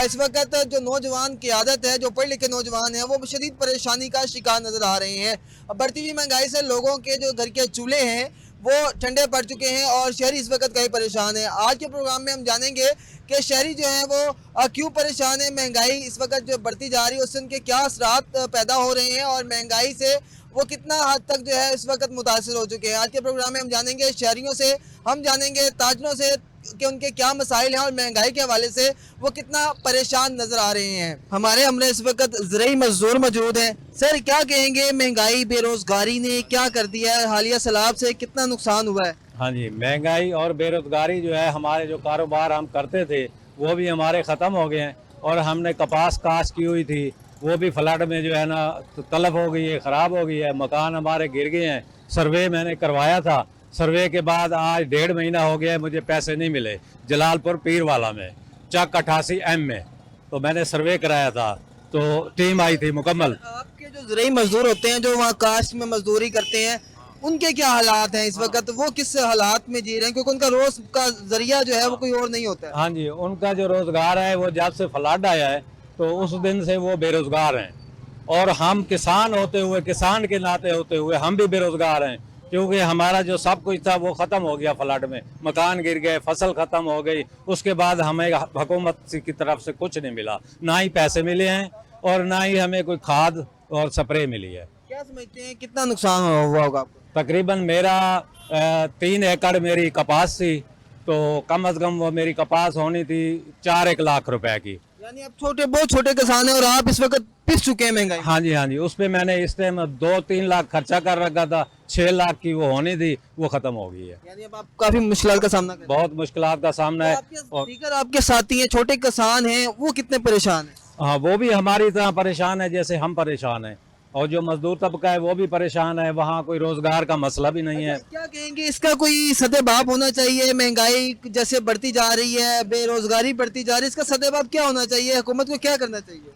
इस वक्त जो नौजवान क़यादत है, जो पढ़े लिखे नौजवान हैं, वो शदीद परेशानी का शिकार नज़र आ रहे हैं। बढ़ती हुई महंगाई से लोगों के जो घर के चूल्हे हैं वो ठंडे पड़ चुके हैं, और शहरी इस वक्त कहीं परेशान है। आज के प्रोग्राम में हम जानेंगे कि शहरी जो हैं वो क्यों परेशान है, महंगाई इस वक्त जो बढ़ती जा रही है उससे उनके क्या असरात पैदा हो रहे हैं, और महंगाई से वो कितना हद तक जो है इस वक्त मुतासिर हो चुके हैं। आज के प्रोग्राम में हम जानेंगे शहरियों से, हम जानेंगे ताजरों से कि उनके क्या मसाइल हैं, और महंगाई के हवाले से वो कितना परेशान नजर आ रहे हैं। हमारे हमने इस वक्त ज़राई मजदूर मौजूद हैं। सर, क्या कहेंगे, महंगाई बेरोजगारी ने क्या कर दिया है, हालिया सैलाब से कितना नुकसान हुआ है? हाँ जी, महंगाई और बेरोजगारी जो है, हमारे जो कारोबार हम करते थे वो भी हमारे ख़त्म हो गए हैं, और हमने कपास काश्त की हुई थी वो भी फ्लड में जो है ना तलब हो गई है, ख़राब हो गई है। मकान हमारे गिर गए हैं। सर्वे मैंने करवाया था, सर्वे के बाद आज 1.5 महीना हो गया है, मुझे पैसे नहीं मिले। जलालपुर पीरवाला में चक 88 M में तो मैंने सर्वे कराया था, तो टीम आई थी मुकम्मल। आपके जो ज़राई मजदूर होते हैं, जो वहाँ काश्त में मजदूरी करते हैं, उनके क्या हालात हैं इस वक्त, वो किस हालात में जी रहे हैं, क्योंकि उनका रोज का जरिया जो है वो कोई और नहीं होता है? हाँ जी, उनका जो रोजगार है वो जब से फ्लड आया है तो उस दिन से वो बेरोजगार हैं, और हम किसान होते हुए, किसान के नाते होते हुए हम भी बेरोजगार हैं, क्योंकि हमारा जो सब कुछ था वो ख़त्म हो गया फ्लड में, मकान गिर गए, फसल ख़त्म हो गई। उसके बाद हमें हुकूमत की तरफ से कुछ नहीं मिला, ना ही पैसे मिले हैं और ना ही हमें कोई खाद और स्प्रे मिली है। क्या समझते हैं कितना नुकसान हुआ होगा आपको? तकरीबन मेरा 3 एकड़ मेरी कपास थी, तो कम अज़ कम वो मेरी कपास होनी थी 4-1 लाख रुपए की। यानी आप बहुत छोटे किसान हैं और आप इस वक्त पिस चुके हैं महंगाई। हाँ जी, उस पे मैंने इस टाइम 2-3 लाख खर्चा कर रखा था, 6 लाख की वो होनी थी, वो खत्म हो गई है। यानी अब आप काफी मुश्किल का सामना कर रहे हैं। बहुत मुश्किल का सामना है। और दीगर आपके साथी हैं, छोटे किसान हैं, वो कितने परेशान हैं? हाँ, वो भी हमारी तरह परेशान है जैसे हम परेशान हैं, और जो मजदूर तबका है वो भी परेशान है। वहाँ कोई रोजगार का मसला भी नहीं है। क्या कहेंगे, इसका कोई सदेबाब होना चाहिए? महंगाई जैसे बढ़ती जा रही है, बेरोजगारी बढ़ती जा रही है, इसका सदेबाब क्या होना चाहिए? हुकूमत को क्या करना चाहिए?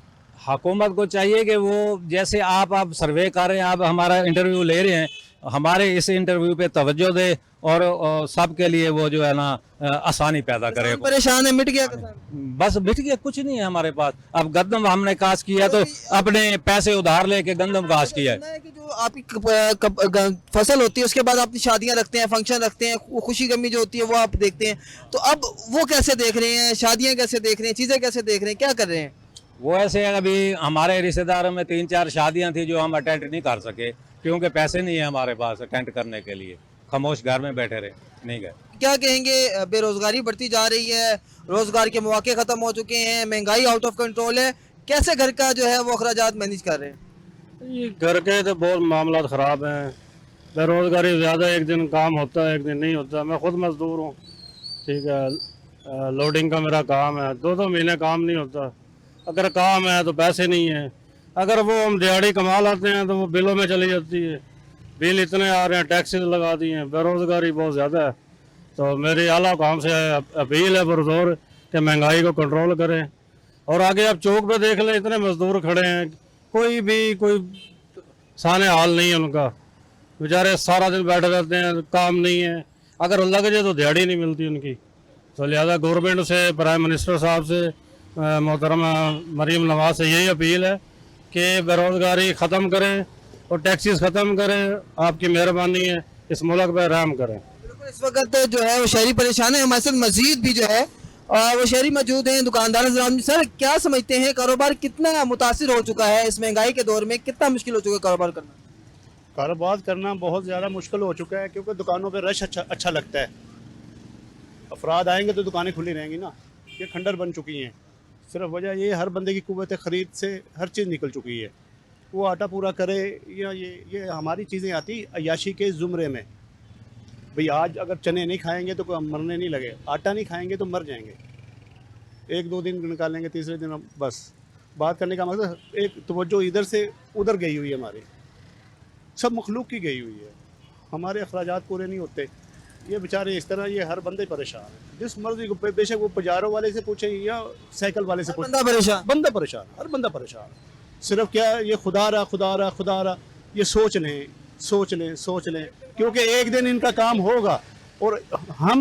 हुकूमत को चाहिए कि वो जैसे आप सर्वे कर रहे हैं, आप हमारा इंटरव्यू ले रहे हैं, हमारे इस इंटरव्यू पे तवज्जो दे और सबके लिए वो जो है ना आसानी पैदा करे। परेशान है, मिट गया किसान? बस मिट गया, कुछ नहीं है हमारे पास। अब गंदम हमने काश किया तो अपने पैसे उधार लेके गंदम काश किया है। जो आपकी फसल होती है उसके बाद अपनी शादियां रखते हैं, फंक्शन रखते हैं, खुशी गमी जो होती है वो आप देखते हैं, तो अब वो कैसे देख रहे हैं? शादियां कैसे देख रहे हैं? चीजें कैसे देख रहे हैं? क्या कर रहे हैं? वो ऐसे अभी हमारे रिश्तेदारों में 3-4 शादियां थी जो हम अटेंड नहीं कर सके, क्योंकि पैसे नहीं है हमारे पास अटेंड करने के लिए। खामोश घर में बैठे रहे, नहीं गए। क्या कहेंगे, बेरोजगारी बढ़ती जा रही है, रोजगार के मौके खत्म हो चुके हैं, महंगाई आउट ऑफ कंट्रोल है, कैसे घर का जो है वो अखराजात मैनेज कर रहे हैं? ये घर के तो बहुत मामला ख़राब हैं। बेरोजगारी ज़्यादा, एक दिन काम होता है एक दिन नहीं होता। मैं खुद मजदूर हूँ, ठीक है, लोडिंग का मेरा काम है, 2-2 महीने काम नहीं होता। अगर काम है तो पैसे नहीं है, अगर वो हम दिहाड़ी कमा लाते हैं तो वो बिलों में चली जाती है। बिल इतने आ रहे हैं, टैक्सेस लगा दिए हैं, बेरोजगारी बहुत ज़्यादा है। तो मेरी आला हुकाम से अपील है पुरजोर कि महंगाई को कंट्रोल करें। और आगे आप चौक पे देख लें, इतने मजदूर खड़े हैं, कोई साने हाल नहीं है उनका, बेचारे सारा दिन बैठे रहते हैं, काम नहीं है, अगर लग जाए तो दिहाड़ी नहीं मिलती उनकी। तो लिहाजा गवर्नमेंट से, प्राइम मिनिस्टर साहब से, मोहतरमा मरीम नवाज से यही अपील है कि बेरोजगारी ख़त्म करें और टैक्सेस ख़त्म करें। आपकी मेहरबानी है, इस मुल्क पर रहम करें। इस वक्त जो है वो शहरी परेशान है। हमारे साथ मजीद भी जो है वो शहरी मौजूद हैं, दुकानदार। सर, क्या समझते हैं, कारोबार कितना मुतासिर हो चुका है इस महंगाई के दौर में? कितना मुश्किल हो चुका है कारोबार करना? कारोबार करना बहुत ज़्यादा मुश्किल हो चुका है, क्योंकि दुकानों पे रश अच्छा लगता है। अफराद आएंगे तो दुकानें खुली रहेंगी ना। ये खंडर बन चुकी हैं। सिर्फ वजह ये हर बंदे की कुव्वत ख़रीद से हर चीज़ निकल चुकी है। वो आटा पूरा करे या ये हमारी चीज़ें आती अय्याशी के ज़ुमरे में। भाई आज अगर चने नहीं खाएंगे तो कोई मरने नहीं लगे, आटा नहीं खाएंगे तो मर जाएंगे। 1-2 दिन निकालेंगे, तीसरे दिन बस बात करने का मकसद एक तवज्जो इधर से उधर गई हुई है, हमारी सब मखलूक की गई हुई है। हमारे अखराजात पूरे नहीं होते। ये बेचारे इस तरह, ये हर बंदे परेशान है। जिस मर्जी को, बेशक वो पजारों वाले से पूछे या साइकिल वाले से पूछे, बंदा परेशान, हर बंदा परेशान। सिर्फ क्या ये खुदा रहा ये सोच लें, क्योंकि एक दिन इनका काम होगा और हम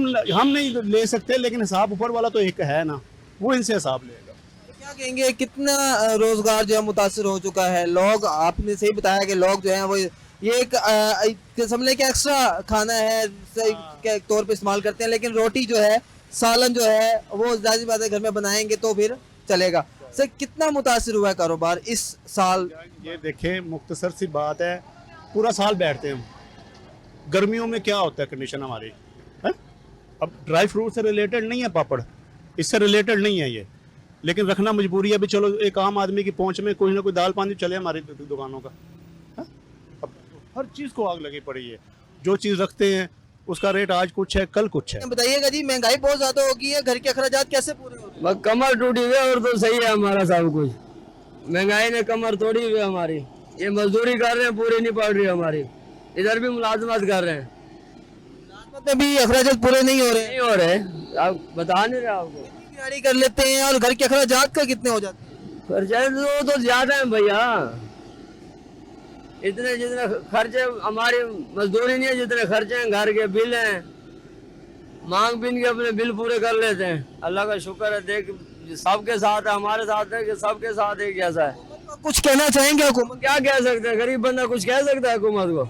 नहीं ले सकते, लेकिन हिसाब ऊपर वाला तो एक है ना, वो इनसे हिसाब लेगा। क्या कहेंगे, कितना रोजगार जो है मुतासिर हो चुका है? लोग, आपने सही बताया कि लोग जो है वो ये एक समझ लें कि एक्स्ट्रा खाना है के तौर पे इस्तेमाल करते हैं, लेकिन रोटी जो है, सालन जो है, वो ज़ाहिर बात है घर में बनाएंगे तो फिर चलेगा। सर, कितना मुतासिर हुआ है कारोबार इस साल? ये देखें, मुख्तसर सी बात है, पूरा साल बैठते हैं हम। गर्मियों में क्या होता है कंडीशन हमारी है? अब ड्राई फ्रूट से रिलेटेड नहीं है पापड़, इससे रिलेटेड नहीं है ये, लेकिन रखना मजबूरी है। भी चलो, एक आम आदमी की पहुंच में कोई ना कोई दाल पानी चले हमारी दुकानों का। अब हर चीज़ को आग लगी पड़ी है। जो चीज़ रखते हैं उसका रेट आज कुछ है, कल कुछ है। बताइएगा जी, महंगाई बहुत ज़्यादा हो गई है, घर के अखराजात कैसे पूरे हो? बस कमर टूटी हुई है और तो सही है हमारा सब कुछ। महंगाई ने कमर तोड़ी हुई है हमारी। ये मजदूरी कर रहे हैं, पूरी नहीं पड़ रही हमारी। इधर भी मुलाजमत कर रहे हैं, मुलाजमत भी अखराजात पूरे नहीं हो रहे। आप बता नहीं रहे आपको। दिहाड़ी कर लेते हैं और घर के अखराजात का कितने हो जाते हैं? खर्चे तो ज्यादा है भैया। इतने जितने खर्चे हमारी मजदूरी नहीं है, जितने खर्चे हैं घर के बिल हैं, मांग बिन के अपने बिल पूरे कर लेते हैं। अल्लाह का शुक्र है, देख सबके साथ है, हमारे साथ है कि सबके साथ एक जैसा है। कुछ कहना चाहेंगे हुकूमत? क्या कह सकते हैं, गरीब बंदा कुछ कह सकता है हुकूमत को?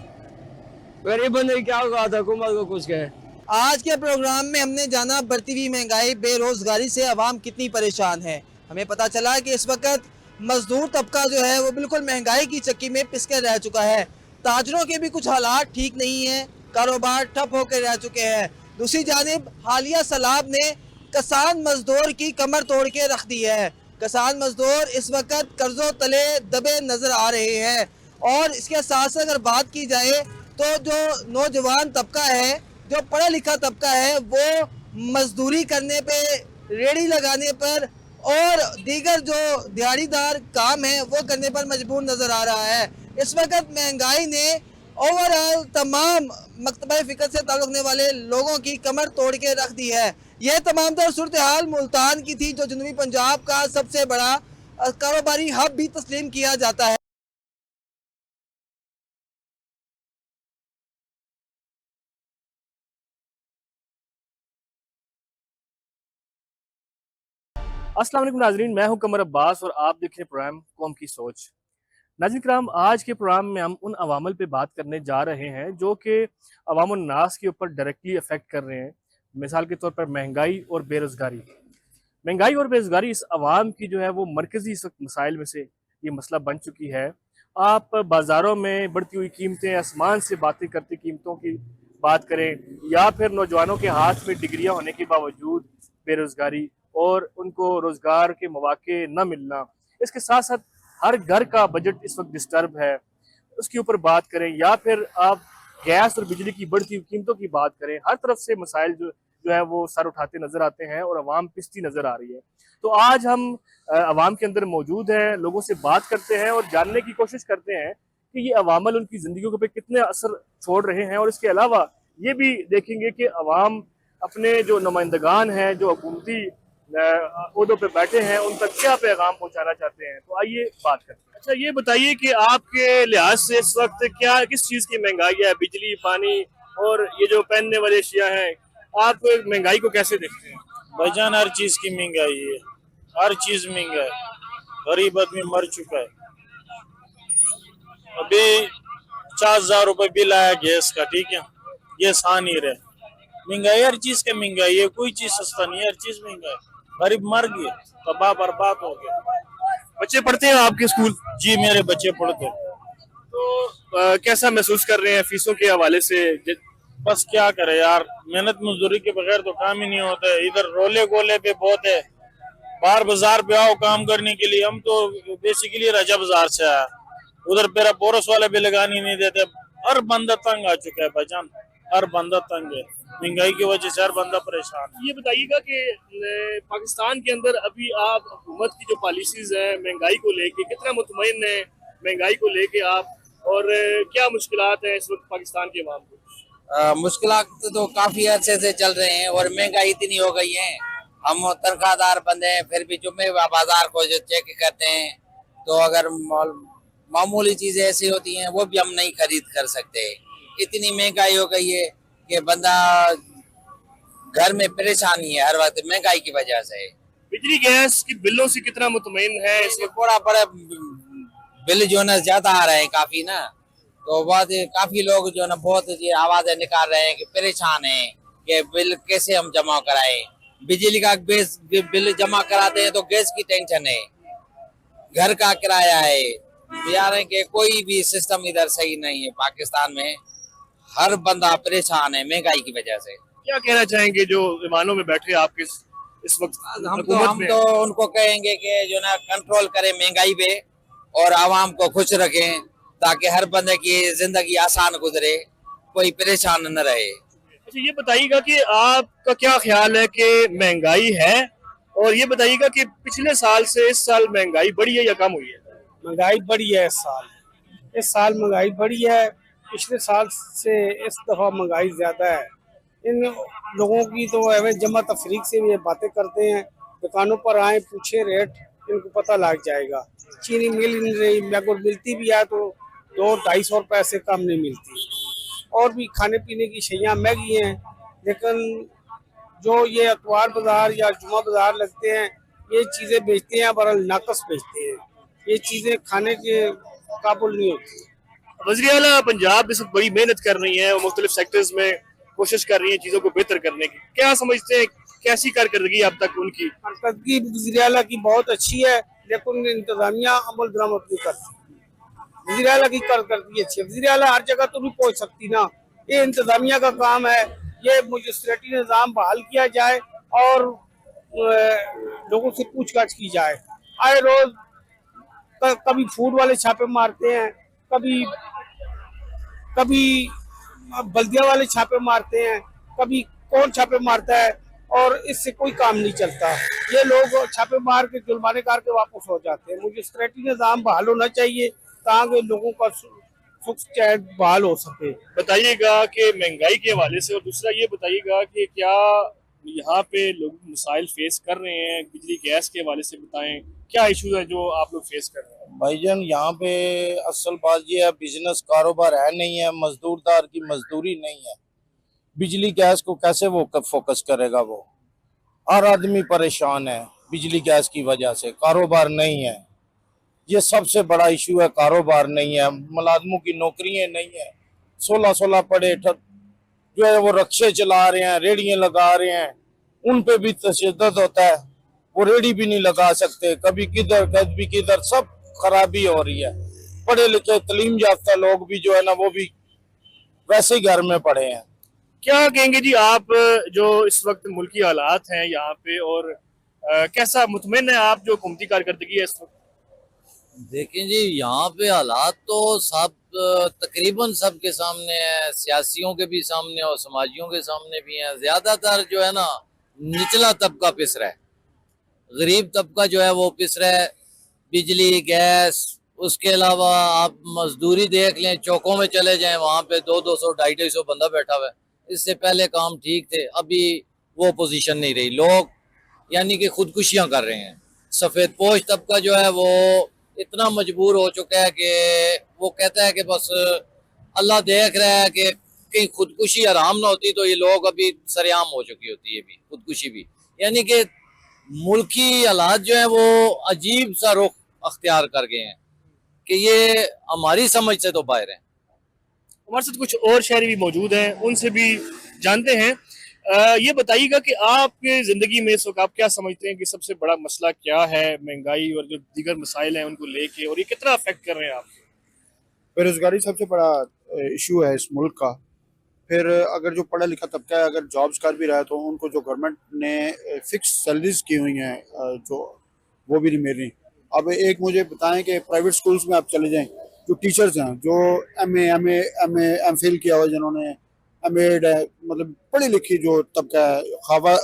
गरीब बंदे क्या होगा था, हुकूमत को कुछ कहे। आज के प्रोग्राम में हमने जाना बढ़ती हुई महंगाई, बेरोजगारी से आवाम कितनी परेशान है। हमें पता चला कि इस वक्त मजदूर तबका जो है वो बिल्कुल महंगाई की चक्की में पिसकर रह चुका है। ताजरों के भी कुछ हालात ठीक नहीं है, कारोबार ठप होकर रह चुके हैं। दूसरी जानिब हालिया सैलाब ने किसान मजदूर की कमर तोड़ के रख दी है। किसान मजदूर इस वक्त कर्जों तले दबे नजर आ रहे हैं। और इसके साथ साथ अगर बात की जाए तो जो नौजवान तबका है, जो पढ़ा लिखा तबका है, वो मजदूरी करने पे, रेड़ी लगाने पर और दीगर जो दिहाड़ीदार काम है वो करने पर मजबूर नजर आ रहा है। इस वक्त महंगाई ने ओवरऑल तमाम मकतबा फ़िक्र से ताल्लुक़ रखने वाले लोगों की कमर तोड़ के रख दी है। यह तमाम तर सूरत हाल मुल्तान की थी, जो जनूबी पंजाब का सबसे बड़ा कारोबारी हब भी तस्लीम किया जाता है। अस्सलाम वालेकुम नाजरीन, मैं हूं कमर अब्बास और आप देख रहे हैं प्रोग्राम कौम की सोच। नाज़रीन कराम, आज के प्रोग्राम में हम उन अवामल पे बात करने जा रहे हैं जो कि अवामुन नास के ऊपर डायरेक्टली अफेक्ट कर रहे हैं। मिसाल के तौर पर महंगाई और बेरोज़गारी। महंगाई और बेरोज़गारी इस अवाम की जो है वो मरकज़ी इस वक्त मसाइल में से ये मसला बन चुकी है। आप बाज़ारों में बढ़ती हुई कीमतें, आसमान से बातें करती कीमतों की बात करें, या फिर नौजवानों के हाथ में डिग्रियाँ होने के बावजूद बेरोज़गारी और उनको रोज़गार के मौके न मिलना, इसके साथ साथ हर घर का बजट इस वक्त डिस्टर्ब है, उसके ऊपर बात करें, या फिर आप गैस और बिजली की बढ़ती हुई कीमतों की बात करें, हर तरफ से मसाइल जो है वो सर उठाते नजर आते हैं और आवाम पिसती नजर आ रही है। तो आज हम आवाम के अंदर मौजूद हैं, लोगों से बात करते हैं और जानने की कोशिश करते हैं कि ये अवामल उनकी ज़िंदगियों पे कितने असर छोड़ रहे हैं, और इसके अलावा ये भी देखेंगे कि अवाम अपने जो नुमाइंदगान हैं, जो हुकूमती ओहदों पे बैठे हैं, उन तक क्या पैगाम पहुंचाना चाहते हैं। तो आइए बात करते हैं। अच्छा, ये बताइए कि आपके लिहाज से इस वक्त क्या किस चीज़ की महंगाई है? बिजली, पानी और ये जो पहनने वाले अशिया हैं, आप महंगाई को कैसे देखते हैं? भाईजान, हर चीज की महंगाई है, हर चीज महंगा है। गरीब आदमी मर चुका है। अभी 40,000 रुपए बिल आया गैस का, ठीक है, गैस आ नहीं रहे। महंगाई, हर चीज का महंगाई है, कोई चीज सस्ता नहीं है, हर चीज महंगा है। गरीब मर गए, तबाह बर्बाद हो गया। बच्चे पढ़ते हैं आपके स्कूल? जी, मेरे बच्चे पढ़ते हैं। तो कैसा महसूस कर रहे हैं फीसों के हवाले से? बस क्या करे यार, मेहनत मजदूरी के बगैर तो काम ही नहीं होता है। इधर रोले गोले पे बहुत है, बाहर बाजार पे आओ काम करने के लिए। हम तो बेसिकली राजा बाजार से आया, उधर मेरा पोरस वाले भी लगाने नहीं देते। हर बंदा तंग आ चुका है भाईजान, हर बंदा तंग है। महंगाई की वजह से हर बंदा परेशान है। ये बताइएगा कि पाकिस्तान के अंदर अभी आप हुकूमत की जो पॉलिसीज है महंगाई को लेके, कितना मुतमईन है महंगाई को लेके आप, और क्या मुश्किलात हैं इस वक्त पाकिस्तान के अवाम को? मुश्किलात तो काफी अच्छे से चल रहे हैं, और महंगाई इतनी हो गई है। हम तनख्वाहदार बंदे हैं, फिर भी जुम्मे बाजार को जो चेक करते हैं, तो अगर मामूली चीजें ऐसी होती हैं वो भी हम नहीं खरीद कर सकते। इतनी महंगाई हो गई है कि बंदा घर में परेशानी है हर वक्त महंगाई की वजह से। बिजली गैस की बिलों से कितना मुतमईन है? इसके बड़ा बिल जो है ज्यादा आ रहे हैं काफी ना, तो बहुत काफी लोग जो है ना बहुत आवाजें निकाल रहे हैं कि परेशान हैं कि बिल कैसे हम जमा कराएं। बिजली का बिल जमा कराते हैं तो गैस की टेंशन है, घर का किराया है, यार कि कोई भी सिस्टम इधर सही नहीं है। पाकिस्तान में हर बंदा परेशान है महंगाई की वजह से। क्या कहना चाहेंगे जो विमानों में बैठे आपके इस वक्त? हम तो उनको कहेंगे कि जो ना कंट्रोल करें महंगाई पे और आवाम को खुश रखें, ताकि हर बंदे की जिंदगी आसान गुजरे, कोई परेशान न रहे। अच्छा, ये बताइएगा कि आपका क्या ख्याल है कि महंगाई है, और ये बताइएगा कि पिछले साल से इस साल महंगाई बढ़ी है या कम हुई है? महंगाई बढ़ी है इस साल महंगाई बढ़ी है। पिछले साल से इस दफ़ा महंगाई ज़्यादा है। इन लोगों की तो एवं जमा तफरीक से भी ये बातें करते हैं, दुकानों पर आए पूछे रेट, इनको पता लग जाएगा। चीनी मिल नहीं रही, अगर मिलती भी है तो 200-250 रुपये से कम नहीं मिलती। और भी खाने पीने की शैयाँ महंगी हैं, लेकिन जो ये अतवार बाज़ार या जुमा बाज़ार लगते हैं, ये चीज़ें बेचते हैं, बहरहाल नाकस बेचते हैं। ये चीज़ें खाने के काबुल नहीं होती। वज़ीर आला पंजाब इस वक्त बड़ी मेहनत कर रही है और मुख्तलिफ सेक्टर्स में कोशिश कर रही है चीज़ों को बेहतर करने की, क्या समझते हैं कैसी कारकर्दगी अब तक उनकी? कारकर्दगी वज़ीर आला की बहुत अच्छी है, लेकिन इंतजामिया अमल दरामद नहीं करती। वज़ीर आला की कारकर्दगी अच्छी है, वज़ीर आला हर जगह तो नहीं पहुंच सकती ना, ये इंतजामिया का काम है। ये मजिस्ट्रेटी निज़ाम बहाल किया जाए और लोगों से पूछताछ की जाए। आए रोज कभी फूड वाले छापे मारते हैं, कभी बल्दिया वाले छापे मारते हैं, कभी कौन छापे मारता है, और इससे कोई काम नहीं चलता। ये लोग छापे मार के जुर्माने करके वापस हो जाते हैं। मजिस्ट्रेटी निज़ाम बहाल होना चाहिए ताकि लोगों का सुख चैन बहाल हो सके। बताइएगा कि महंगाई के हवाले से, और दूसरा ये बताइएगा कि क्या यहाँ पे लोग मसाइल फेस कर रहे हैं, बिजली गैस के हवाले से बताएं, क्या इशूज है जो आप लोग फेस कर रहे हैं? भाईजान यहाँ पे असल बात ये है, बिजनेस कारोबार है नहीं है, मजदूरदार की मजदूरी नहीं है। बिजली गैस को कैसे वो फोकस करेगा? वो हर आदमी परेशान है बिजली गैस की वजह से, कारोबार नहीं है। ये सबसे बड़ा इशू है, कारोबार नहीं है, मुलाजमों की नौकरियां नहीं है। 16 पढ़े जो है वो रक्शे चला रहे हैं, रेड़ियां लगा रहे हैं, उन पे भी तशद्दुद होता है, वो रेड़ी भी नहीं लगा सकते। कभी किधर कभी किधर, सब खराबी हो रही है। पढ़े लिखे तालीम याफ्ता लोग भी जो है ना, वो भी वैसे ही घर में पड़े हैं। क्या कहेंगे जी आप, जो इस वक्त मुल्की हालात हैं यहाँ पे, और कैसा मुतमईन है आप जो हुकूमती कारकर्दगी है इस वक्त? देखें जी, यहाँ पे हालात तो सब तकरीबन सबके सामने है, सियासियों के भी सामने और समाजियों के सामने भी हैं। ज्यादातर जो है ना निचला तबका पिस रहा है, गरीब तबका जो है वो पिस रहा है। बिजली गैस, उसके अलावा आप मजदूरी देख लें, चौकों में चले जाएं, वहाँ पे 200 250 बंदा बैठा हुआ है। इससे पहले काम ठीक थे, अभी वो पोजीशन नहीं रही। लोग यानी कि खुदकुशियां कर रहे हैं। सफ़ेद पोश तबका जो है वो इतना मजबूर हो चुका है कि वो कहता है कि बस अल्लाह देख रहा है कि कहीं खुदकुशी आराम ना होती तो ये लोग अभी सरेआम हो चुकी होती है भी खुदकुशी भी। यानी कि मुल्की हालात जो है वो अजीब सा रुख अख्तियार कर गए हैं कि ये हमारी समझ से तो बाहर है। हमारे साथ कुछ और शहरी भी मौजूद हैं, उनसे भी जानते हैं। ये बताइएगा कि आपके ज़िंदगी में इस वक्त आप क्या समझते हैं कि सबसे बड़ा मसला क्या है, महंगाई और जो दीगर मसाइल हैं उनको लेके, और ये कितना अफेक्ट कर रहे हैं आप? बेरोज़गारी सबसे बड़ा इशू है इस मुल्क का। फिर अगर जो पढ़ा लिखा तबका है अगर जॉब्स कर भी रहा है तो उनको जो गवर्नमेंट ने फिक्स सैलरीज की हुई हैं जो वो भी नहीं मिल रही। अब एक मुझे बताएं कि प्राइवेट स्कूल्स में आप चले जाएं, जो टीचर्स हैं जो एम.फिल किया हुआ, जिन्होंने एम.एड है, मतलब पढ़ी लिखी जो तबका है,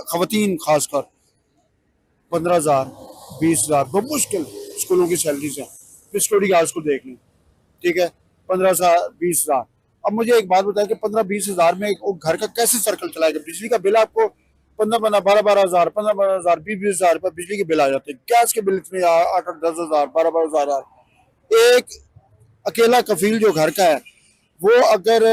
खवातीन खासकर 15,000 20,000 बहुत मुश्किल स्कूलों की सैलरीज हैं। फिर सिक्योरिटी गार्ड्स को देख लें, ठीक है, 15,000 20,000। अब मुझे एक बात बताएं कि 15-20 हज़ार में वो घर का कैसे सर्कल चलाएगा? बिजली का बिल आपको 15-12 हज़ार 15-12 हज़ार 20-20 हज़ार रुपये बिजली के बिल आ जाते हैं। गैस के बिल इतने 8-10 हज़ार 12-12 हज़ार। एक अकेला कफील जो घर का है वो अगर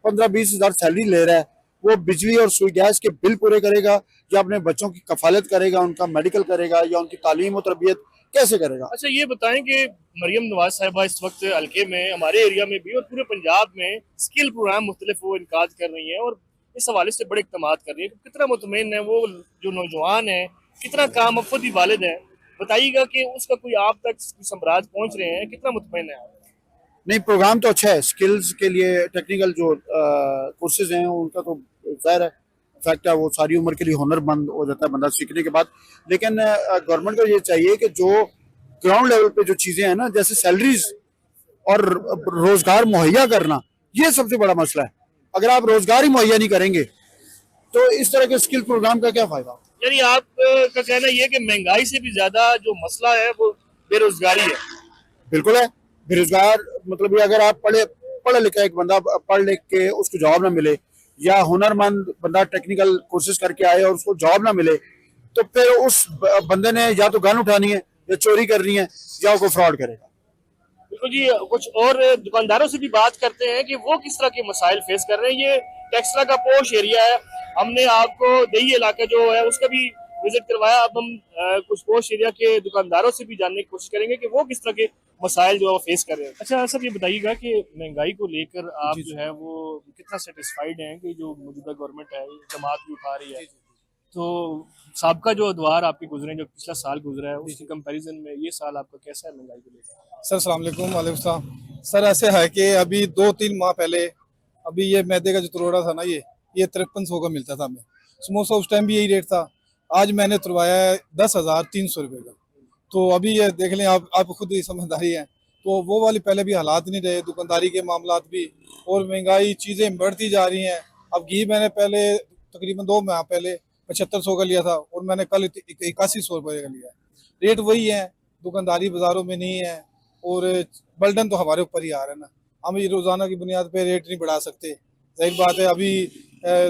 15-20 हज़ार सैलरी ले रहा है, वो बिजली और सुई गैस के बिल पूरे करेगा या अपने बच्चों की कफालत करेगा, उनका मेडिकल करेगा या उनकी तालीम और तरबियत कैसे करेगा? अच्छा ये बताएं कि मरियम नवाज साहिबा इस वक्त हल्के में, हमारे एरिया में भी और पूरे पंजाब में स्किल प्रोग्राम मुख्तलिफ वो इनकाद कर रही हैं और इस हवाले से बड़े इक़दाम कर रही है। कितना मुतमईन है वो जो नौजवान है, कितना काम अब खुद ही वालिद है, बताइएगा कि उसका कोई आप तक संबराज पहुँच रहे हैं, कितना मुतमईन है? नहीं, प्रोग्राम तो अच्छा है। स्किल्स के लिए टेक्निकल जो कोर्सेज हैं उनका तो ज़ाहिर है इफेक्ट है, वो सारी उम्र के लिए हुनरमंद हो जाता है बंदा सीखने के बाद। लेकिन गवर्नमेंट को ये चाहिए कि जो ग्राउंड लेवल पे जो चीज़ें हैं ना, जैसे सैलरीज और रोज़गार मुहैया करना, ये सबसे बड़ा मसला है। अगर आप रोज़गार ही मुहैया नहीं करेंगे तो इस तरह के स्किल प्रोग्राम का क्या फ़ायदा? यानी आप का कहना ये है कि महंगाई से भी ज़्यादा जो मसला है वो बेरोज़गारी है? बिल्कुल है। बेरोजगार मतलब ये, अगर आप पढ़े लिखा एक बंदा पढ़ लिख के उसको जॉब ना मिले, या हुनरमंद बंदा टेक्निकल कोर्सेज करके आए और उसको जॉब ना मिले, तो फिर उस बंदे ने या तो गन उठानी है या चोरी करनी है या वो फ्रॉड करेगा। बिल्कुल जी। कुछ और दुकानदारों से भी बात करते हैं कि वो किस तरह के मसाइल फेस कर रहे हैं। ये टेक्सला का पोश एरिया है, हमने आपको दही इलाका जो है उसका भी विजिट करवाया। अब हम कुछ पोश एरिया के दुकानदारों से भी जानने की कोशिश करेंगे कि वो किस तरह के मसाइल जो है वो फेस कर रहे हैं। अच्छा सर, ये बताइएगा कि महंगाई को लेकर आप जो है वो कितना सेटिस्फाइड हैं कि जो मौजूदा गवर्नमेंट है जमात भी उठा रही है, तो साबका जो अदवार आपके गुजरे, जो पिछला साल गुजरा है, उसके कंपैरिजन में ये साल आपका कैसा है महंगाई को लेकर? सर अस्सलाम वालेकुम। वालेकुम सलाम। सर ऐसे है कि अभी 2-3 माह पहले अभी ये मैदे का जो तुरौड़ा था ना, ये 5300 का मिलता था हमें। समोसा उस टाइम भी यही रेट था। आज मैंने तुरवाया है 10,300 रुपये का। तो अभी ये देख लें, आप खुद ही समझदारी हैं। तो वो वाली पहले भी हालात नहीं रहे, दुकानदारी के मामलात भी, और महंगाई चीज़ें बढ़ती जा रही हैं। अब घी मैंने पहले तकरीबन 2 माह पहले 7500 का लिया था और मैंने कल 8100 रुपये का लिया। रेट वही है, दुकानदारी बाज़ारों में नहीं है और बर्डन तो हमारे ऊपर ही आ रहा है ना। हम ये रोज़ाना की बुनियाद पे रेट नहीं बढ़ा सकते। जाहिर बात है, अभी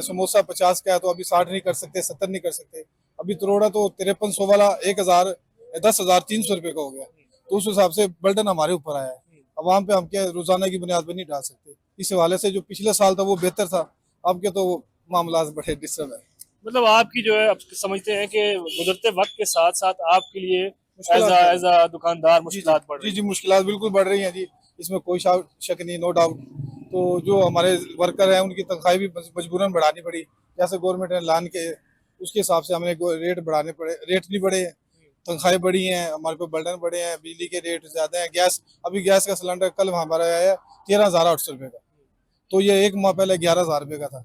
समोसा 50 का है तो अभी 60 नहीं कर सकते, 70 नहीं कर सकते। अभी तुरोड़ा तो 5300 वाला 10,300 रुपये का हो गया। तो उस हिसाब से बर्डन हमारे ऊपर आया है। अवाम पे हम क्या रोज़ाना की बुनियाद पर नहीं डाल सकते। इस हवाले से जो पिछले साल था वो बेहतर था, अब के तो मामला बड़े डिस्टर्ब है। मतलब आपकी जो है, आप समझते हैं कि गुजरते वक्त के साथ साथ आपके लिए एज अ दुकानदार मुश्किलात बढ़ रही है? जी, मुश्किलात बिल्कुल बढ़ रही हैं जी, इसमें कोई शक नहीं, नो डाउट। तो जो हमारे वर्कर हैं उनकी तनख्वाही भी मजबूरन बढ़ानी पड़ी, जैसे गवर्नमेंट ने ऐलान के उसके हिसाब से हमने रेट बढ़ाने पड़े। रेट नहीं बढ़े, तनख्वाहें बढ़ी हैं, हमारे पे बर्डन बढ़े हैं, बिजली के रेट ज़्यादा हैं। अभी गैस का सिलेंडर कल हमारा आया है 13,800 रुपये का, तो ये 1 माह पहले 11,000 रुपये का था।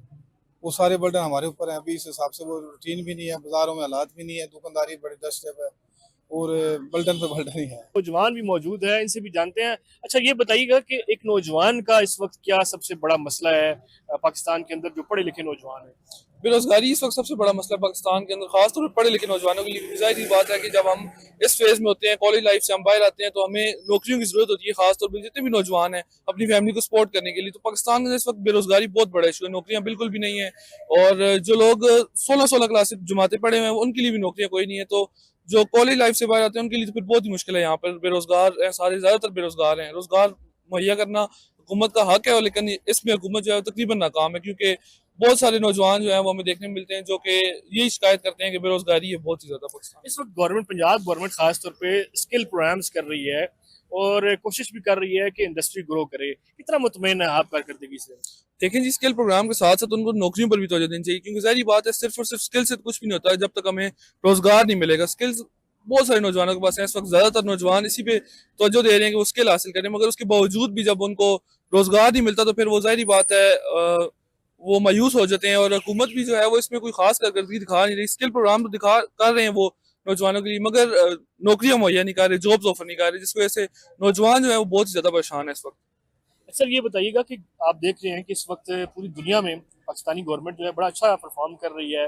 वो सारे बर्डन हमारे ऊपर हैं। अभी इस हिसाब से वो रूटीन भी नहीं है, बाज़ारों में हालात भी नहीं है, दुकानदारी बड़ी डिस्टर्ब है और बर्डन पे बर्डन ही है। नौजवान भी मौजूद है, इनसे भी जानते हैं। अच्छा ये बताइएगा कि एक नौजवान का इस वक्त क्या सबसे बड़ा मसला है पाकिस्तान के अंदर, जो पढ़े लिखे नौजवान है? बेरोजगारी इस वक्त सबसे बड़ा मसला पाकिस्तान के अंदर, खासतौर पर पढ़े लिखे नौजवानों के लिए। जाहिर सी बात है कि जब हम इस फेज में होते हैं, कॉलेज लाइफ से हम बाहर आते हैं, तो हमें नौकरियों की जरूरत होती है, खासतौर पर जितने भी नौजवान हैं अपनी फैमिली को सपोर्ट करने के लिए। तो पाकिस्तान में इस वक्त बेरोजगारी बहुत बड़ा इशू है, नौकरियां बिल्कुल भी नहीं है। और जो लोग 16 क्लास से जमाते पढ़े हुए हैं उनके लिए भी नौकरियां कोई नहीं है। तो जो कॉलेज लाइफ से बाहर आते हैं उनके लिए तो फिर बहुत ही मुश्किल है। यहाँ पर बेरोजगार सारे ज्यादातर बेरोजगार हैं। रोजगार मुहैया करना हुकूमत का हक है, लेकिन इसमें हुकूमत जो है तकरीबन नाकाम है, क्योंकि बहुत सारे नौजवान जो है वो हमें देखने में मिलते हैं जो कि यही शिकायत करते हैं कि बेरोजगारी है बहुत ही ज्यादा पाकिस्तान। इस वक्त पंजाब गवर्नमेंट खास तौर पे स्किल प्रोग्राम्स कर रही है और कोशिश भी कर रही है कि इंडस्ट्री ग्रो करे। कितना मुतमईन है आप कारकर्दगी से? देखिए जी, स्किल प्रोग्राम के साथ साथ उनको नौकरियों पर भी तवज्जो देनी चाहिए, क्योंकि जाहिर बात है सिर्फ और सिर्फ स्किल से तो कुछ भी नहीं होता है जब तक हमें रोजगार नहीं मिलेगा। स्किल्स बहुत सारे नौजवानों के पास है, इस वक्त ज्यादातर नौजवान इसी पे तवज्जो दे रहे हैं कि वो स्किल हासिल करें, मगर उसके बावजूद भी जब उनको रोजगार नहीं मिलता तो फिर वो जाहिर बात है वो मायूस हो जाते हैं। और हुकूमत भी जो है वो इसमें कोई खास कारकर्दगी दिखा नहीं रही। स्किल प्रोग्राम तो कर रहे हैं वो नौजवानों के लिए, मगर नौकरियां मुहैया नहीं कर रहे, जॉब्स ऑफर नहीं कर रहे, जिसकी वजह से नौजवान जो है वो बहुत ही ज्यादा परेशान है इस वक्त। अच्छा ये बताइएगा कि आप देख रहे हैं कि इस वक्त पूरी दुनिया में पाकिस्तानी गवर्नमेंट जो है बड़ा अच्छा परफॉर्म कर रही है।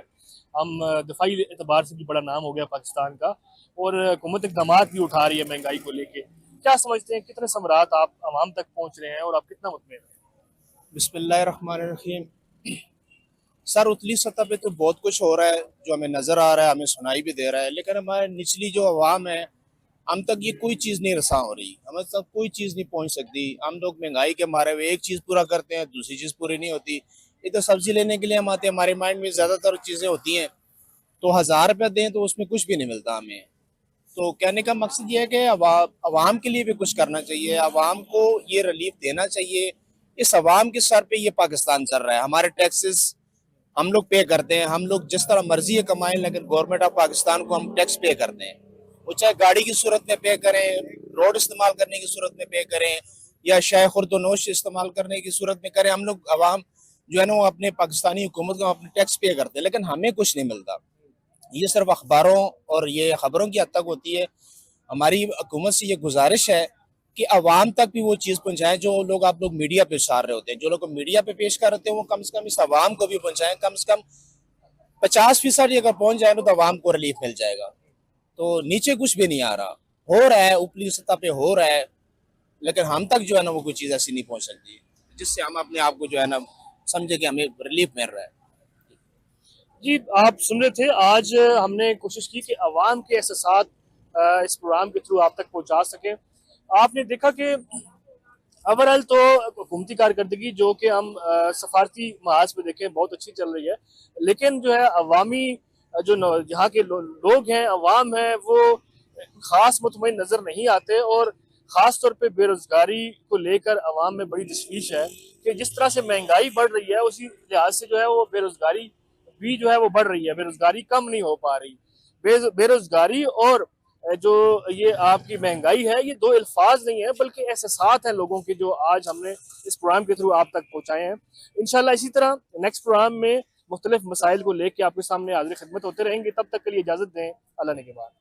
हम दफाई एतबार से भी बड़ा नाम हो गया पाकिस्तान का, और हुकूमत इक़दाम भी उठा रही है महंगाई को लेके। क्या समझते हैं कितने समरात आप आवाम तक पहुँच रहे हैं और आप कितना मुतमईन हैं? बिस्मिल्लाहिर्रहमानिर्रहीम। सर उतली सतह पे तो बहुत कुछ हो रहा है जो हमें नज़र आ रहा है, हमें सुनाई भी दे रहा है, लेकिन हमारे निचली जो आवाम है हम तक ये कोई चीज़ नहीं रसा हो रही, हमें तक कोई चीज़ नहीं पहुंच सकती। हम लोग महंगाई के मारे हुए एक चीज़ पूरा करते हैं, दूसरी चीज़ पूरी नहीं होती। इधर सब्जी लेने के लिए हम आते हैं, हमारे माइंड में ज़्यादातर चीज़ें होती हैं तो 1000 रुपया दें तो उसमें कुछ भी नहीं मिलता हमें। तो कहने का मकसद ये है कि अवाम के लिए भी कुछ करना चाहिए, अवाम को ये रिलीफ देना चाहिए। इस अवाम के सर पे ये पाकिस्तान चल रहा है। हमारे टैक्सेस हम लोग पे करते हैं, हम लोग जिस तरह मर्जी है कमाएं, लेकिन गवर्नमेंट ऑफ पाकिस्तान को हम टैक्स पे करते हैं। वो चाहे गाड़ी की सूरत में पे करें, रोड इस्तेमाल करने की सूरत में पे करें, या शाय खुर्दनोश इस्तेमाल करने की सूरत में करें। हम लोग अवाम जो है ना वो अपने पाकिस्तानी हुकूमत को अपने टैक्स पे करते हैं, लेकिन हमें कुछ नहीं मिलता। ये सिर्फ अखबारों और ये खबरों की हद तक होती है। हमारी हुकूमत से ये गुजारिश है कि अवाम तक भी वो चीज़ पहुँचाएं जो लोग आप लोग मीडिया पे उछाल रहे होते हैं, जो लोग मीडिया पे पेश कर रहे होते हैं, वो कम से कम इस अवाम को भी पहुँचाएं। कम से कम 50% अगर पहुँच जाए तो अवाम को रिलीफ मिल जाएगा। तो नीचे कुछ भी नहीं आ रहा, हो रहा है ऊपरी सतह पे हो रहा है, लेकिन हम तक जो है ना वो कोई चीज़ ऐसी नहीं पहुँच सकती जिससे हम अपने आप को जो है ना समझे कि हमें रिलीफ मिल रहा है। जी आप सुन रहे थे, आज हमने कोशिश की कि अवाम के एहसास इस प्रोग्राम के थ्रू आप तक पहुंचा सकें। आपने देखा कि ओवरऑल तो हुकूमती कारकर्दगी जो कि हम सफारती महाज पे देखें बहुत अच्छी चल रही है, लेकिन जो है अवामी जो यहाँ के लोग हैं, अवाम है, वो खास मुतमईन नज़र नहीं आते। और खास तौर पे बेरोजगारी को लेकर अवाम में बड़ी तशवीश है कि जिस तरह से महंगाई बढ़ रही है उसी लिहाज से जो है वो बेरोजगारी भी जो है वो बढ़ रही है, बेरोजगारी कम नहीं हो पा रही। बेरोजगारी और जो ये आपकी महंगाई है ये दो अल्फाज नहीं है बल्कि एहसासात हैं लोगों के, जो आज हमने इस प्रोग्राम के थ्रू आप तक पहुंचाए हैं। इंशाल्लाह इसी तरह नेक्स्ट प्रोग्राम में मुख्तलिफ मसाइल को लेकर आपके सामने हाजिर खिदमत होते रहेंगे। तब तक के लिए इजाजत दें, अल्लाह ने के बाद।